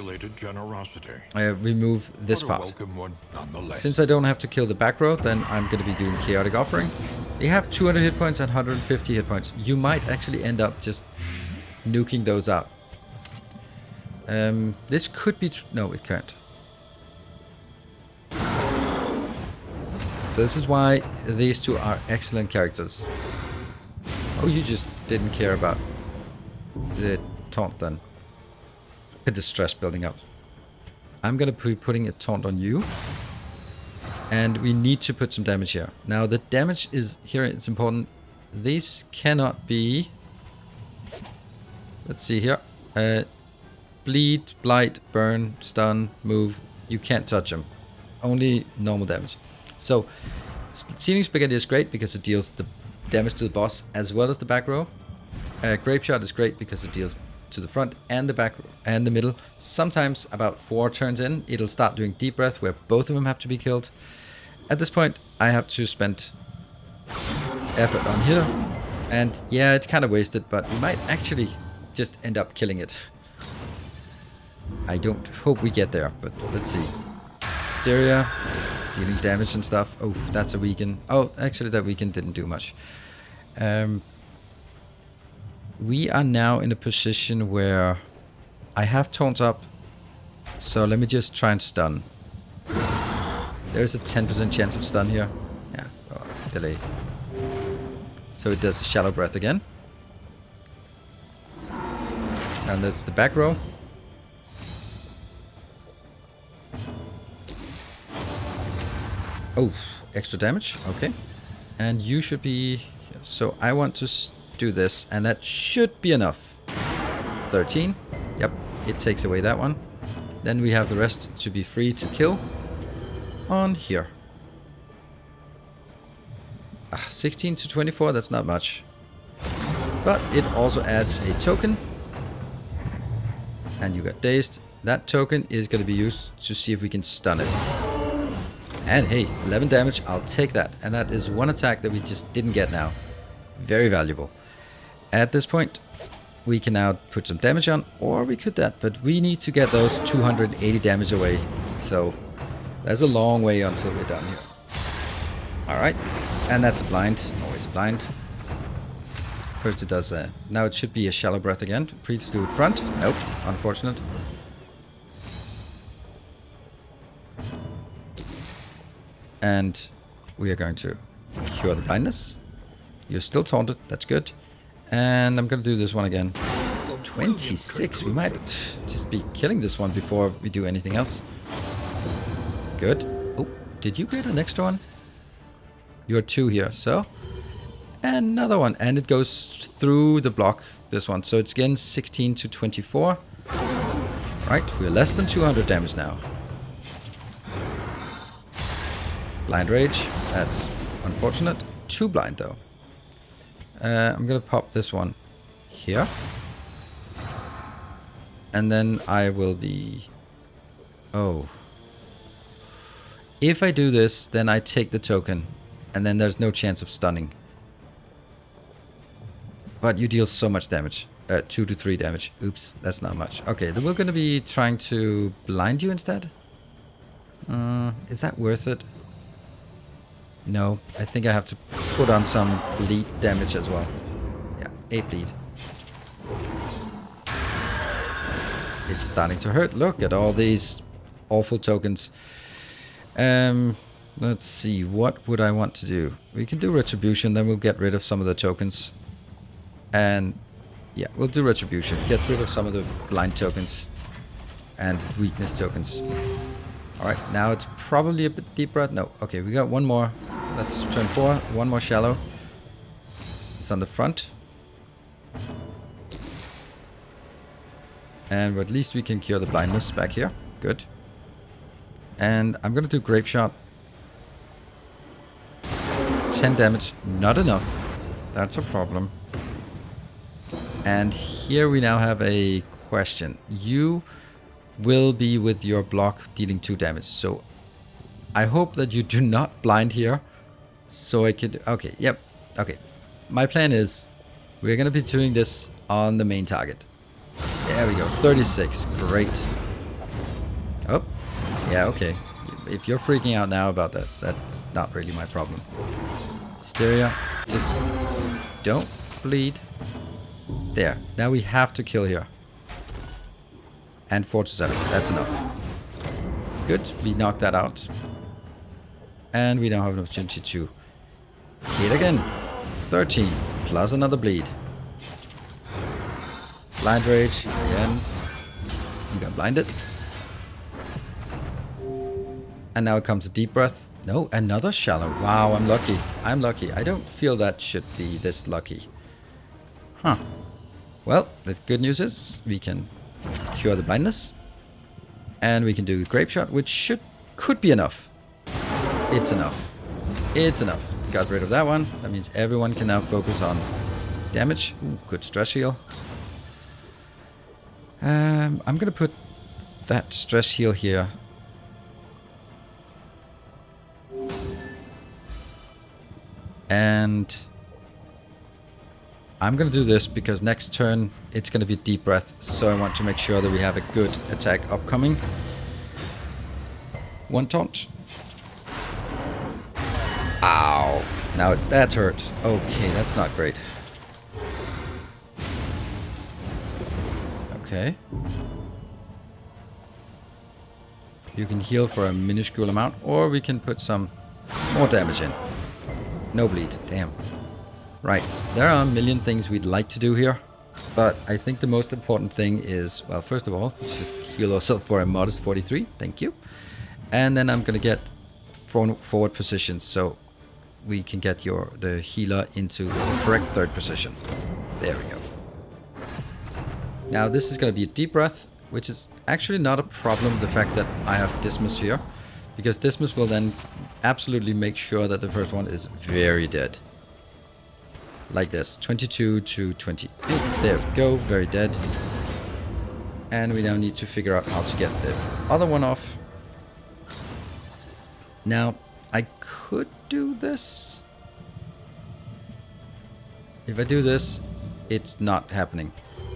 this part. Since I don't have to kill the back row, then I'm going to be doing Chaotic Offering. They have 200 hit points and 150 hit points. You might actually end up just nuking those out. This could be... no, it can't. So this is why these two are excellent characters. Oh, you just didn't care about the taunt then. Look at the stress building up. I'm going to be putting a taunt on you. And we need to put some damage here. Now the damage is here, it's important. These cannot be... let's see here. Bleed, blight, burn, stun, move. You can't touch them. Only normal damage. So, Seething Spaghetti is great because it deals the damage to the boss as well as the back row. Grape Shot is great because it deals to the front and the back and the middle. Sometimes about 4 turns in, it'll start doing Deep Breath where both of them have to be killed. At this point, I have to spend effort on here. And yeah, it's kind of wasted, but we might actually just end up killing it. I don't hope we get there, but let's see. Hysteria, just dealing damage and stuff. Oh, that's a weaken. Oh, actually that weaken didn't do much. We are now in a position where I have taunts up. So let me just try and stun. There's a 10% chance of stun here. Yeah, oh, delay. So it does a shallow breath again. And that's the back row. Oh, extra damage. Okay. And you should be... so I want to do this, and that should be enough. 13. Yep, it takes away that one. Then we have the rest to be free to kill on here. 16 to 24, that's not much. But it also adds a token. And you got dazed. That token is going to be used to see if we can stun it. And hey, 11 damage, I'll take that. And that is one attack that we just didn't get now. Very valuable. At this point, we can now put some damage on, or we could that, but we need to get those 280 damage away. So there's a long way until we're done here. Alright, and that's a blind, always a blind. First it does now it should be a shallow breath again. Please do it front. Nope, unfortunate. And we are going to cure the blindness. You're still taunted, that's good. And I'm going to do this one again. 26, we might just be killing this one before we do anything else. Good. Oh, did you get an extra one? You're 2 here, so. Another one, and it goes through the block, this one. So it's again 16 to 24. Right, we're less than 200 damage now. Blind Rage, that's unfortunate. 2 blind though. I'm gonna pop this one here. And then I will be... Oh. If I do this, then I take the token. And then there's no chance of stunning. But you deal so much damage. 2 to 3 damage. Oops, that's not much. Okay, then we're gonna be trying to blind you instead. Is that worth it? No, I think I have to put on some bleed damage as well. Yeah, 8 bleed. It's starting to hurt. Look at all these awful tokens. Let's see, what would I want to do? We can do Retribution, then we'll get rid of some of the tokens. And yeah, we'll do Retribution. Get rid of some of the blind tokens and weakness tokens. Alright, now it's probably a bit deep breath. No, okay, we got one more. That's turn 4. One more shallow. It's on the front. And at least we can cure the blindness back here. Good. And I'm gonna do Grape Shot. 10 damage. Not enough. That's a problem. And here we now have a question. You will be with your block dealing 2 damage. So I hope that you do not blind here. So I could... Okay, yep. Okay. My plan is we're going to be doing this on the main target. There we go. 36. Great. Oh. Yeah, okay. If you're freaking out now about this, that's not really my problem. Hysteria. Just don't bleed. There. Now we have to kill here. And 4 to 7. That's enough. Good. We knocked that out. And we now have an opportunity to hit again. 13. Plus another bleed. Blind Rage. Again. We got blinded. And now it comes a deep breath. No, another shallow. Wow, I'm lucky. I'm lucky. I don't feel that should be this lucky. Huh. Well, the good news is we can cure the blindness. And we can do Grape Shot, which could be enough. It's enough. It's enough. Got rid of that one. That means everyone can now focus on damage. Ooh, good stress heal. I'm gonna put that stress heal here. And I'm gonna do this because next turn it's gonna be deep breath, so I want to make sure that we have a good attack upcoming. One taunt. Ow. Now that hurt. Okay, that's not great. Okay. You can heal for a minuscule amount, or we can put some more damage in. No bleed. Damn. Right. There are a million things we'd like to do here, but I think the most important thing is, well, first of all, let's just heal ourselves for a modest 43. Thank you. And then I'm going to get forward position so we can get the healer into the correct third position. There we go. Now this is going to be a deep breath, which is actually not a problem, the fact that I have Dismas here. Because Dismas will then absolutely make sure that the first one is very dead. Like this. 22 to 28. There we go. Very dead. And we now need to figure out how to get the other one off. Now, I could do this. If I do this, it's not happening.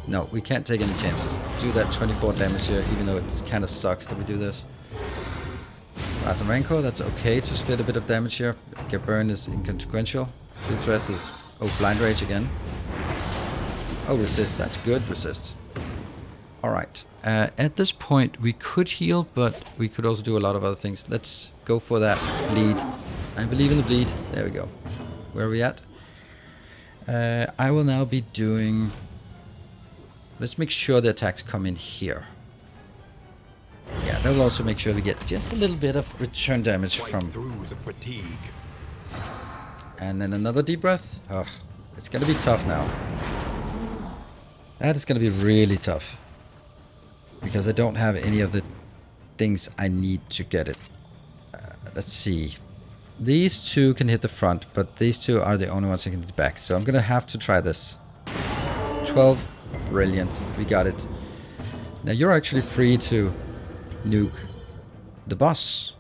No, we can't take any chances. Do that 24 damage here, even though it kind of sucks that we do this. Wrath and Rancor, that's okay to split a bit of damage here. Get burn is inconsequential. Shoot stress is... Oh, Blind Rage again. Oh, resist, that's good, resist. Alright, at this point we could heal, but we could also do a lot of other things. Let's go for that bleed. I believe in the bleed. There we go. Where are we at? I will now be doing... Let's make sure the attacks come in here. Yeah, that will also make sure we get just a little bit of return damage from... through the fatigue. And then another deep breath. Ugh, it's gonna be tough now. That is gonna be really tough. because I don't have any of the things I need to get it. Let's see. These two can hit the front, but these two are the only ones that can hit the back. So I'm gonna have to try this. 12. Brilliant. We got it. Now you're actually free to nuke the boss,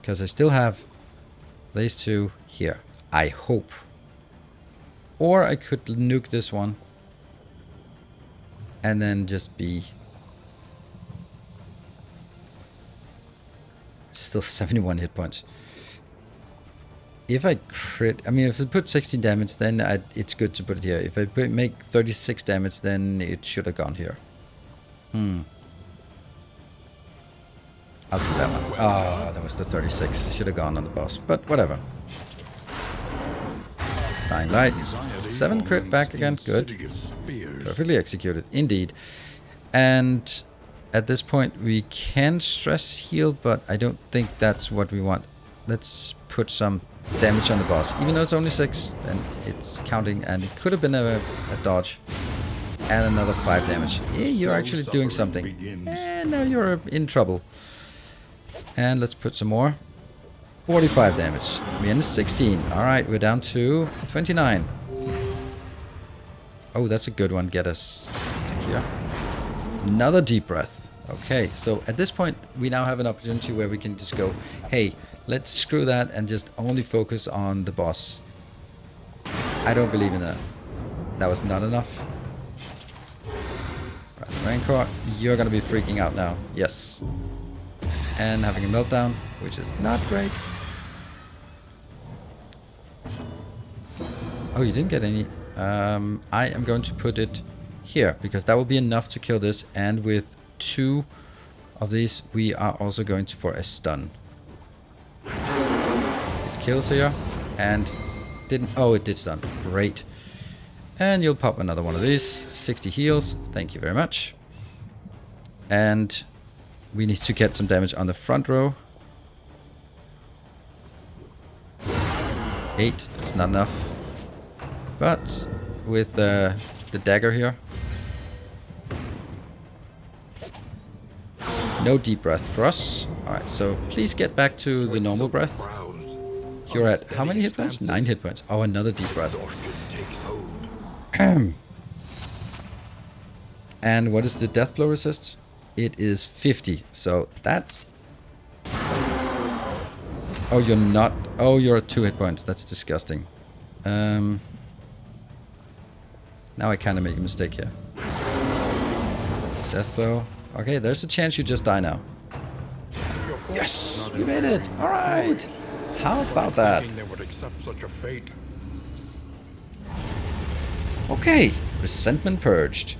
because I still have these two here. I hope. Or I could nuke this one and then just be still 71 hit points. If I crit, I mean, if I put 16 damage, then it's good to put it here. If I make 36 damage, then it should have gone here. I'll do that one. Oh, that was the 36. Should have gone on the boss, but whatever. Dying Light. 7 crit back again. Good. Perfectly executed. Indeed. And at this point, we can stress heal, but I don't think that's what we want. Let's put some damage on the boss. Even though it's only 6, and it's counting, and it could have been a dodge. And another 5 damage. Yeah, you're actually doing something. And now you're in trouble. And let's put some more. 45 damage. We're in 16. Alright, we're down to 29. Oh, that's a good one. Get us here. Another deep breath. Okay, so at this point, we now have an opportunity where we can just go, hey, let's screw that and just only focus on the boss. I don't believe in that. That was not enough. Right, Rancor, you're gonna be freaking out now. Yes. And having a meltdown, which is not great. Oh, you didn't get any. I am going to put it here, because that will be enough to kill this. And with 2 of these, we are also going for a stun. It kills here, and didn't. Oh, it did stun. Great. And you'll pop another one of these. 60 heals. Thank you very much. And we need to get some damage on the front row. 8. That's not enough. But with the dagger here. No deep breath for us. Alright, so please get back to the normal breath. You're at how many hit points? 9 hit points. Oh, another deep breath. And what is the death blow resist? It is 50. So that's... Oh, you're not... Oh, you're at 2 hit points. That's disgusting. Now I kind of make a mistake here. Death blow. Okay, there's a chance you just die now. Yes! We made it! Alright! How about that? Okay, resentment purged.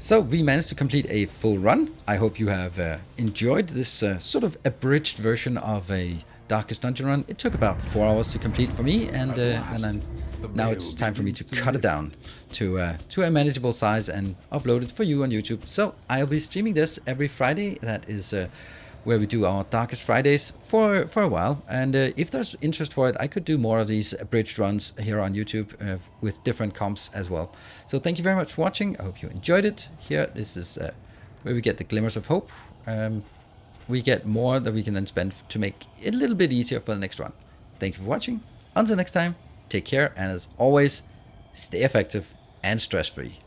So we managed to complete a full run. I hope you have enjoyed this sort of abridged version of a Darkest Dungeon run. It took about 4 hours to complete for me, and now it's time for me to cut it down to a manageable size and upload it for you on YouTube. So I'll be streaming this every Friday. That is where we do our Darkest Fridays for a while. And if there's interest for it, I could do more of these abridged runs here on YouTube with different comps as well. So thank you very much for watching. I hope you enjoyed it. Here, this is where we get the glimmers of hope. We get more that we can then spend to make it a little bit easier for the next run. Thank you for watching. Until next time, take care, and as always, stay effective and stress-free.